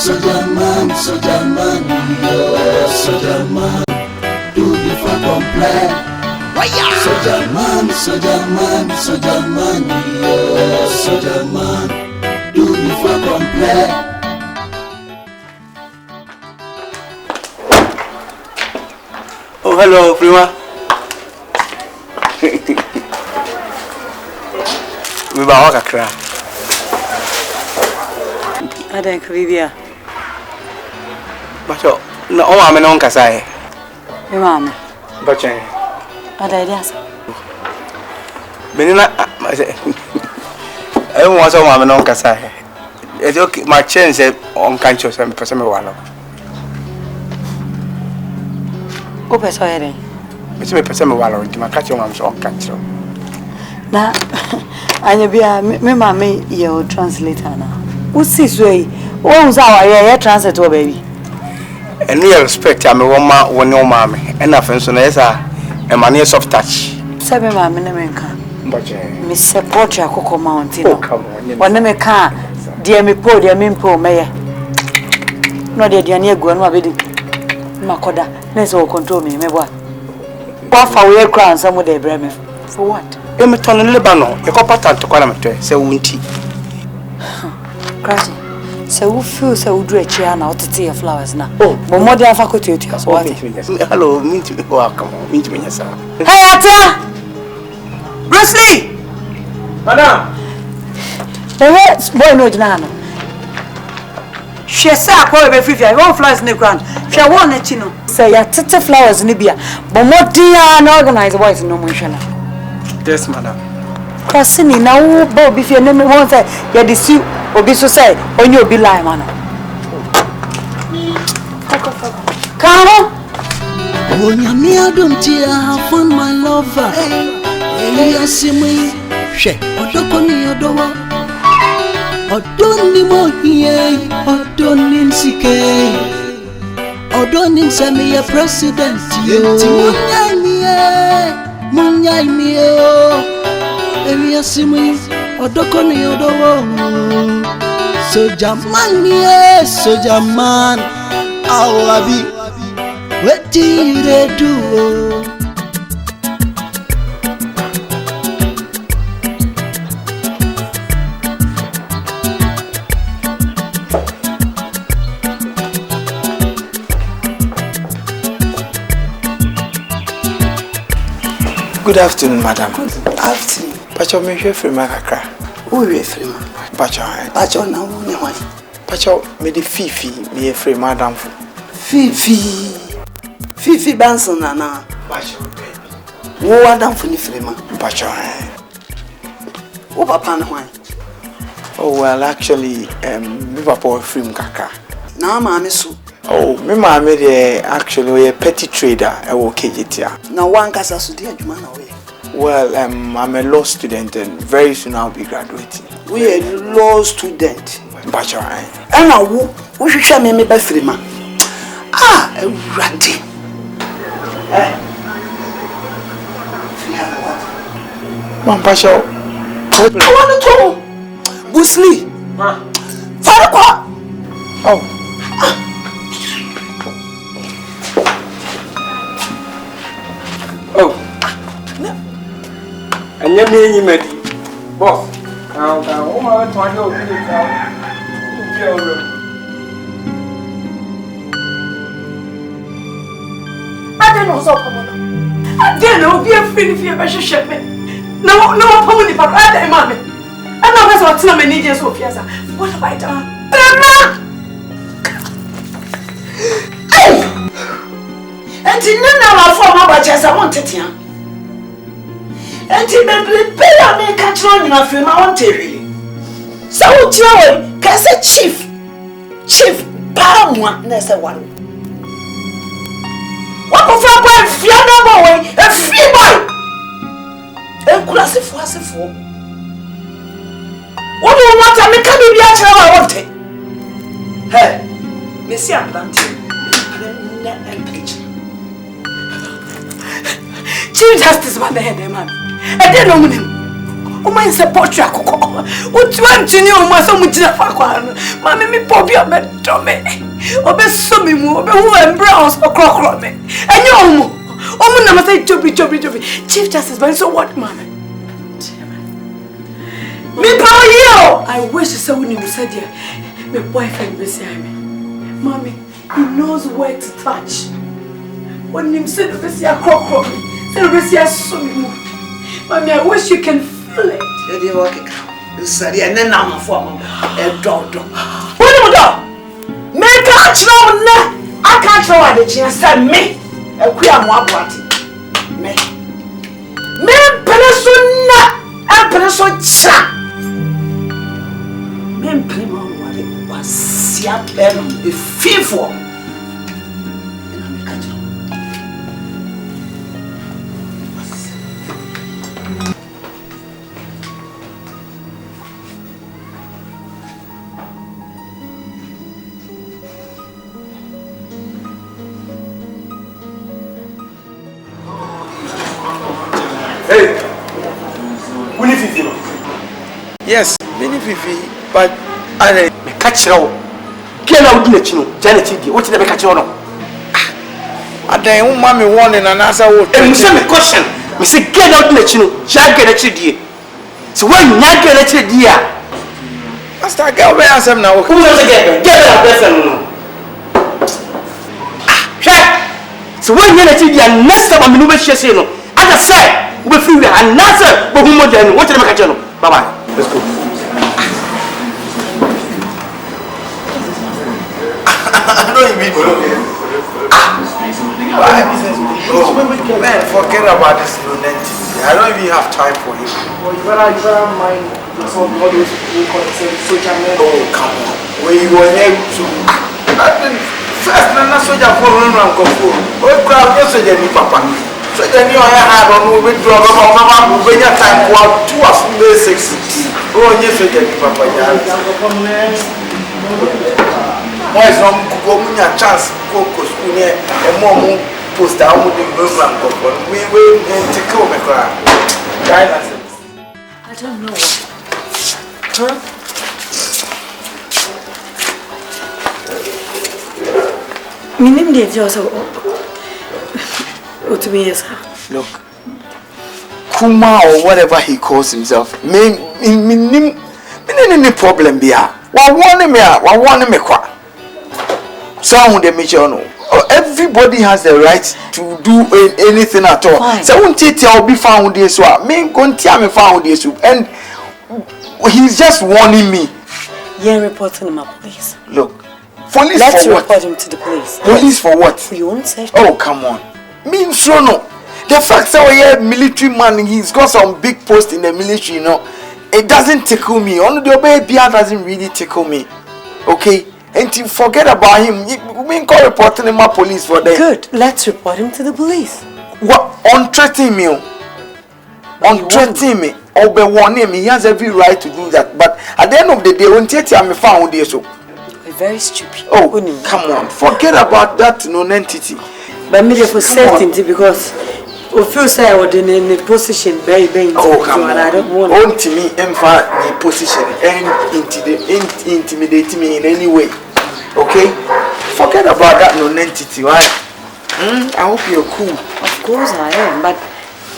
Soldier man, yo, soldier man, do before complain. Soldier man, yo, soldier man, do before complain. Oh, hello, Prima. We bawa kakra. Ada Karibia. Bacho, no mama no nkasa e. Me mama. Bacho. Ada Elias. Benina I want so mama no nkasa e. It's okay, my chance on kancho se me pese me wala. O peso ere. Me pese me wala, nti makacho mama so kancho. Na anya bia me mama ye translator na. Who sees way? Who's our translate to baby? And we respect ya me woma woni o ma me. And afen so na yesa e mane soft touch. Sebe ma me na menka. Mbaje. Me support ya kokko mountain. Oh come on. Wona me ka dia me po dia me mpo meye. No dia dia na egu anu abedi. Makoda. Na so control me boy. What for we crown some dey bra me. For what? E me ton Lebanon. E ko patant ko na me to say wunti. Crazy. So who feels so would reach here now to see your flowers now? Oh, but more than faculty to us. Hello, meet me. Welcome. Meet me, sir. Hey, Atia! Bruce Lee! Madam! The boy no Janano. She said, I call every few. One flowers in the ground. She won't let you know. Say, ya tete flowers in Libya. But more dear and organized boys no more. Yes, madam. Cassini now, Bob, if your name won't say, you deceive or be so say, on your be lie, man. Come Oh, Yamia, don't you have fun, my lover? Elia Simi, she, Odokoni Odowa, Odoni Mohiye, Odonin Sike, Odonin Semi, a president, Munyai Mio, Elia Simi, Odokoni Odowa, Soja man, Awabi, what did they do? Good afternoon, madam. Good afternoon. Pacho, me hear from Makaka. Who are you from? Pacho, Now, who are you? Pacho, me the Fifi, me free madam. Fifi Benson, Nana. Pacho, baby. Who are down for the frame? Pacho, Who papa why? oh, well, actually, me papa free Makaka. Now, mammy, so. Oh, me mammy, actually, a petty trader. I will catch it here. Now, one casa so dear, you man away. Well, I'm a law student and very soon I'll be graduating. We are law student. Pacho, And now, who should share me by free? Ah, a ratty. Mom, Pacho. I want to tell Bruce Lee. Father, oh. Oh. And you mean you made boss. Now, oh, my God, I don't know so common. I don't know be afraid if you ever ship me. No, pony, but rather, mammy. I know that's what some Indians will fear. What have I done? and in our former budgets, I want it here. And in the pay I make a tron in a film, I want it. So, Joey, can say chief, Paramount, Nessa one. What of a boy, Fiona boy, a free boy? A class of was a fool. What do you want to make a baby? I want it. Hey, Missy, I'm planting. Chief Justice man the head, man. I didn't know him. Oh, my support track. What you want to know, my son, which is a fuck one. Mammy, me pop your bed, Tommy. Oh, be so me more, be who and browns or crock me. And you, oh, my say, Joby. Chief Justice, but so what, mammy? Me power you. I wish someone you said, yeah, my boyfriend beside me. Mommy, he knows where to touch. When him said, "Bessie, a crock me," said, "Bessie, a swimming." Mommy, I wish you can feel it. You're working. Sorry, and then I'm a form of a dog. What do you do? Make a children. I can't show her the chance. Send me a queer one party. Me persona and persona. Me primo was siap a fearful. Hey, Winnie Fifi. Yes, Winnie Fifi, but I catch her. Get out in the chino, Janet, what did I catch her? I don't mammy warning and answer. And send me question. We say, get out in the chino, Jack get a chidi. So when you not get a chidi, Master, girl, where are some now? Who does it get? Get a person. So when you let you next time I'm moving chasing no. As I said, we free and answer, but who more than what you make a channel. Bye bye. Let's go. I don't even man, forget about this lunatic. I don't even have time for him. Well, you better mind some of all those who concern social media. Oh, come on. Where you were here to first, I'm not soldier for around Confo. Oh, crowd, yes, soldier, papa. So then you have on moving to a moving your time for 2 or 6. Oh, yes, soldier, papa. Why is not going a chance? Go to school here and more post down with the program. We will take over. I don't know. Huh? My name is Joseph. What me is? Look, Kuma or whatever he calls himself, me problem be ah. Wa warn me kwa. Sound the mission. Everybody has the right to do anything at all. Fine. So won't it will be found this one. Me gontia me found this and he's just warning me. You're reporting him up, please. Look, police Let's for what? report him to the police. Police for what? For your own safety. Oh, come on. Mean so no. The fact that we have military man, he's got some big post in the military, you know. It doesn't tickle me. Only the baby doesn't really tickle me. Okay? And to forget about him, we mean call reporting him up police for that. Good. Let's report him to the police. What? On threatening me? On threatening me? Or be warning me? He has every right to do that. But at the end of the day, when I'm found there, so. We're very stupid. Oh, come on. Forget about that non-entity. But me for certainty because we feel say I was in a position very oh, come on. I don't want to me the position and intimidate me in any way. Okay? Forget about that non-entity, right? I hope you're cool. Of course I am, but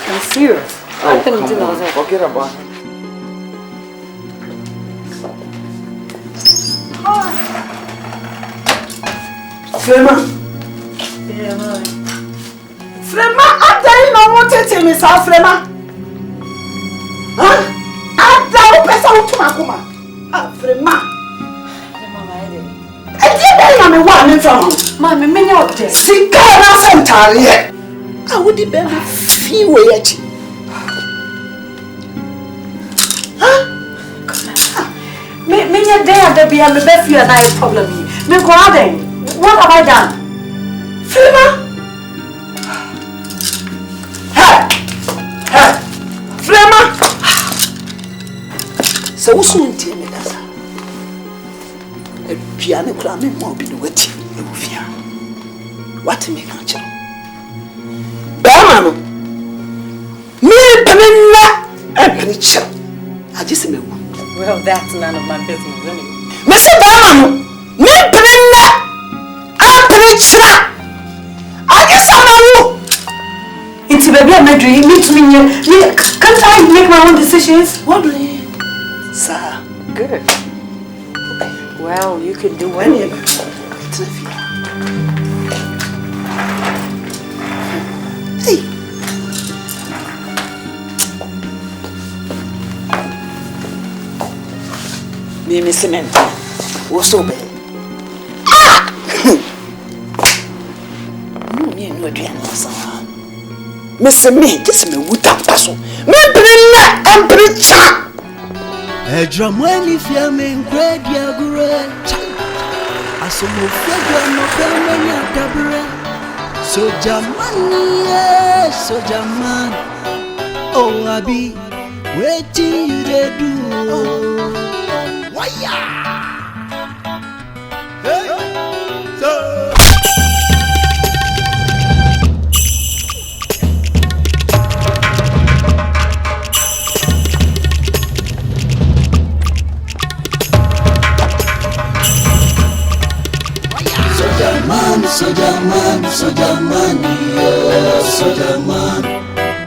I'm serious. Oh, come on. Forget about it. Frema. Frema, I don't want to tell me, Frema. Huh? I don't want to Makuma. Frema. I didn't know one from Mammy, many of them. See, Ghana Center. I would be very few yet. Me there be a best you and I problem me. Me go out there. What have I done? Frema. Hey, Frema. So what's on the Melasa? A piano cramming more be the wetting. What make a child? Bam, me penna and preacher. I just know. Well, that's none of my business anyway. Mr. Bam, me penna and preacher. I guess I know. It's baby, I'm not doing it. Can't I make my own decisions? What do you, sir? Good. Well, you can do anything. Hey. Me cement. What's so bad? Ah! Me no dream so. Mr. Me, just me wood up so. Me brinna and preacher. A drum when if you mean great ya great. Asomo fedra no kamenya dabre. So jamani, so jaman. Oh abi, waiting you they do. Waya. Hey, so. Soldier man, yeah, soldier man,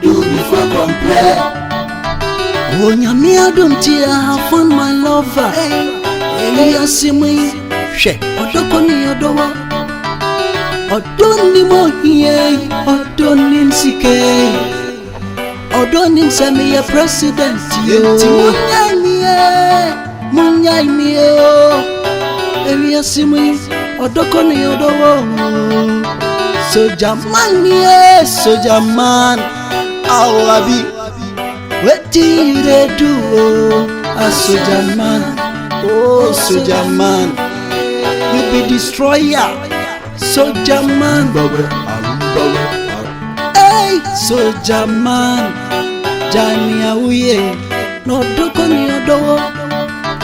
do before complain. Oh, nyami adom tia, I have found my lover. Hey. Eliasimi, she, Odokoni Odowa, Odoni Mohie, Odonin Sike, Odonin Semi, a president, Munyai, Eliasimi, Odokoni Odowa, Soja man, Awabi, what did they do? A soldier man, oh soldier man, you be destroyer, soldier man, hey soldier man, Jania uye, no dokoni odowo,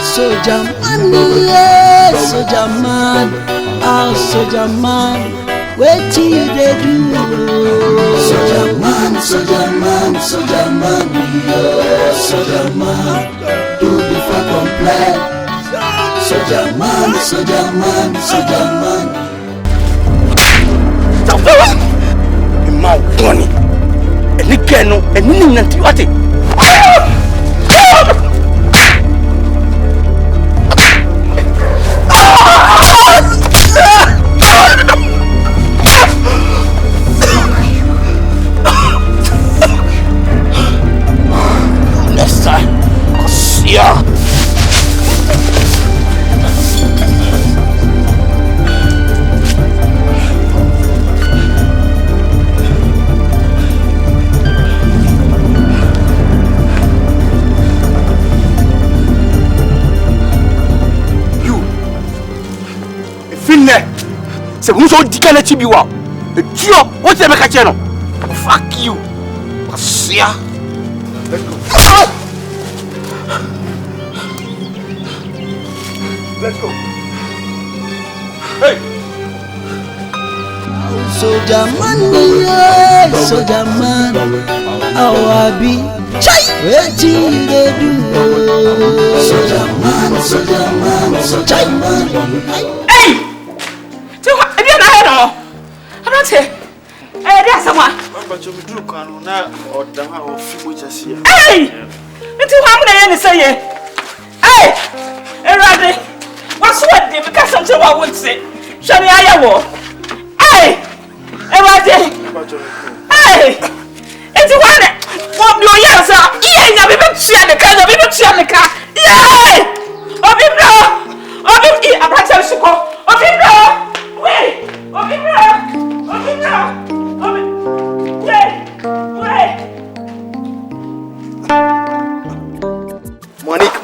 soldier man, yeah, soldier man, ah soldier man, what did they do? Soldier man, yeah, soldier man. Do before complain. Soldier man. My Bonnie, and you cannot, and you need to what it. Next time, yeah. Se muso dikana chibiwa. Dio, what you make a channel? Fuck you. Asia. Let's go. Let's go. Hey. Soldier man, Awabi. Chai, where did they do? Soldier man. Hey! I don't say. Hey, there's someone. Hey! Into how many say? Hey! Hey, Radley. What's what? Because something I would say. Shall I? Hey! Hey, Radley. Hey! Into what? What do you answer? Yeah, you have share the car. Yeah! Oh, I'm not telling you. Wait!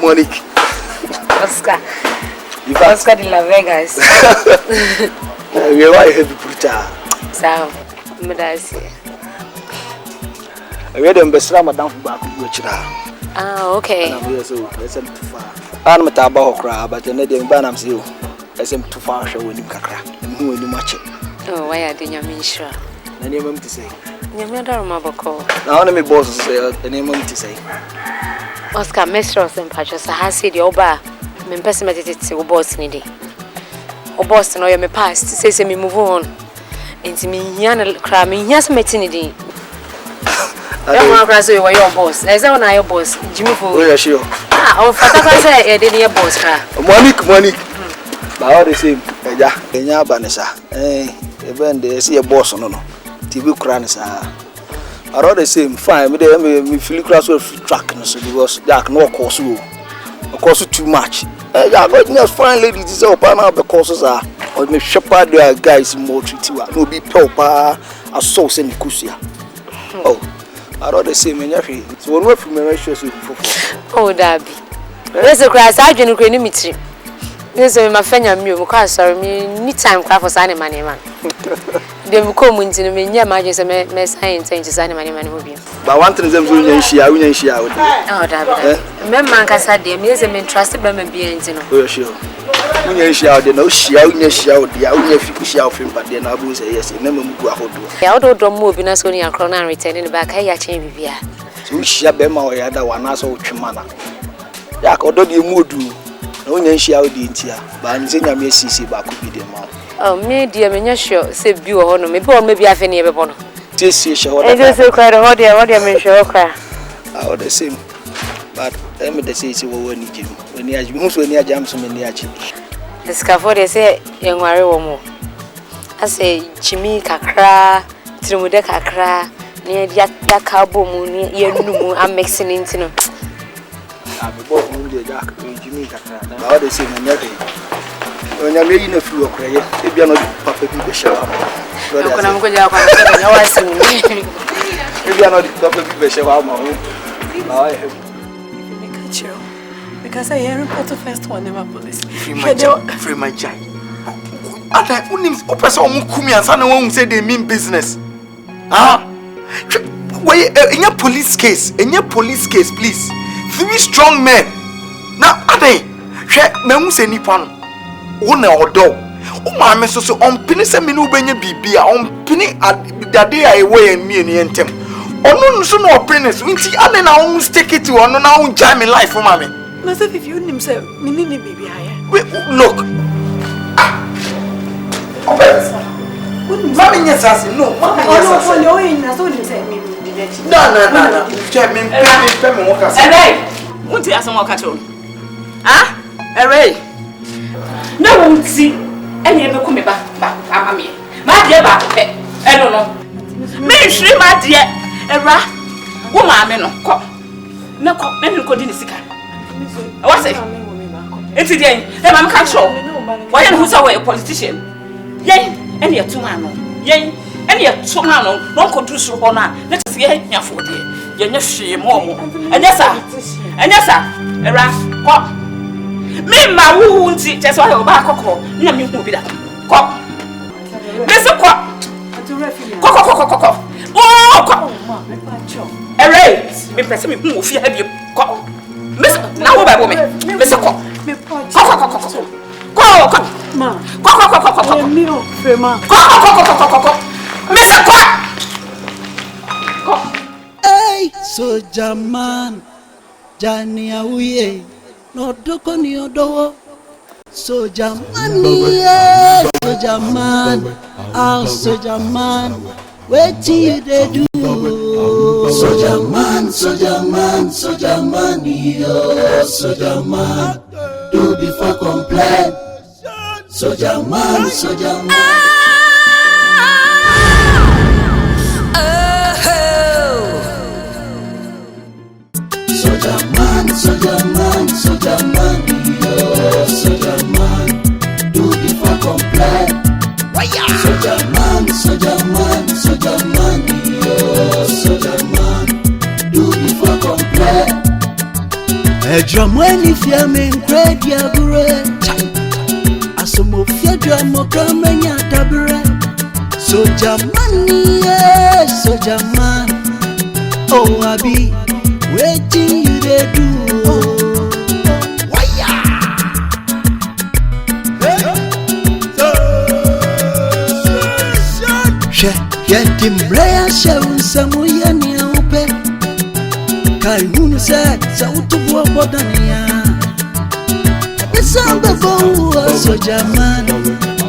Monique. Oscar de la Vegas. We are heavy brutal. So, Madasi. I read them besra madam back which Ah, okay. I'm so too far. I'm not about cry, but the name Banam Seal. I'm too far show when you kakra. Who will you match it? Oh, why are you not sure? The name of to say. You never remember call. Now, let me boss say the name of to say. Oscar, Mestros and Patches, I have said your bar. I'm pessimistic to boss needy. O Boston, or you may pass to say, me move on. Into me, Yana cramming, yes, metinity. I don't want to say you were your boss. There's no your boss, Jimmy. Oh, sure. Ah, oh, Father, say, I didn't your boss. Monique. But all the same, Kenya Banessa. Even they see a boss on no. TV Cranisa. Are all the same, fine, but me feel class with track because Jack no course you. Course too much. I got just fine ladies this open up the courses are. Or me shepherd their guys more treaty. No be proper a sauce in Kusia. Oh, are all the same in your feet. So one way from my shows. Oh, Darby. There's a class I didn't agree with you. This is my friend and me, because sorry, me need time for signing money, man. They will come into the mania margins and may sign to sign money, man. But one thing is, I'm going to share. Oh, Darby. Remember, I said, the amusement trusted by me being, you know. Oh, sure. When you share, they know share, the only fish out from, but then I will say yes, and never go out. The outdoor don't move in us when you are crown and returning back. I change here. So, share Bema or other one as old Chimana. Yak, although you mood. No one share the intia, but I'm saying I may see back with the mouth. Oh, me, dear, me, sure, say, you or maybe I've any ever born. This is I just cried, what do you mean, sure, cry? Oh, the same. but I'm the say when you when you most when you jam so many achi. The scaffold say young worry woman. I say Jimmy kakra, Trimude kakra, near that cowboy moon, you I'm mixing into no. I'm both moon the dark, Jimmy kakra. Now they say nothing. When you're making a few of prayer, if you're not papa people show up. I'm going to if you're not papa people show up, I have. Because I hear report the first one never police. Free my child. I wouldn't open Kumi and son won't say they mean business. In your police case, please. 3 strong men. Now, are they? Me say nipan. One or dog. Oh, my so on penny send me no benny be on penny at the day I weigh and me and him. Oh, no, so no pennies. We see, and then I won't stick it to one on our jam in life for mammy. Not if you himself, meaning baby higher. Look. Mammy, yes, I say no. Mammy, yes, no. Check me, pay me, walk us. Won't you ask some more catch on? Ah, array. No one see any ever come back. I'm me. My dear back. I don't know. Me, she, my dear. Era. Woman, no, no, men who could in the sick. What's it? It's the day. Then I'm can't show. Why am who's away a politician? Yea, any a 2 man. Yea, any a 2 man. No could do so honor. Let us get here for dear. You're not shame more. And yes, sir. And yes, sir. Era. What? Me, my wound, just why you're back. No, you will be that. Cock. There's a cock. Cock. Oh, array. Be pressing me, move your heavy cock. Miss, now by woman. Miss a cock. Hey, soldier man, Johnny Awuye, no doko ni odowo. Soldier man, yeah, soldier man, ah, soldier man, wetin you dey do? Soldier man, yo, soldier man, do before complain. Soldier man. Soldier man, yo, soldier man, do before complain. Soldier man, yo, soldier man, do before complain. A drum when if you mean great, you're great. Asomo fia drum or come and yatabra. Soldier man, yeah, soldier man. Oh, I be waiting you they do. Get him Brea show some yania upe. Kaimunu said, Sautubu Bodania. The Samba Bow, soldier man,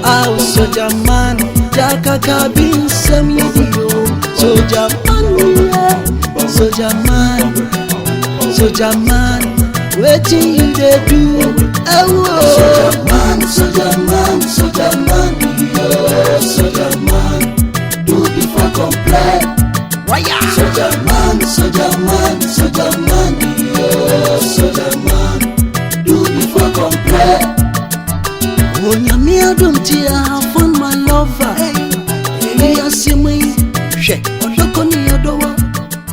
our soldier man, Jaka cabin, some idio, soldier man, waiting you they do. Oh, soldier man, yo, soldier man. Do before complain. Soldier man, yo, soldier man. Do before complain. Oh, Nyamia don't tear, I found my lover. Hey, I see me. Shake, or look on the other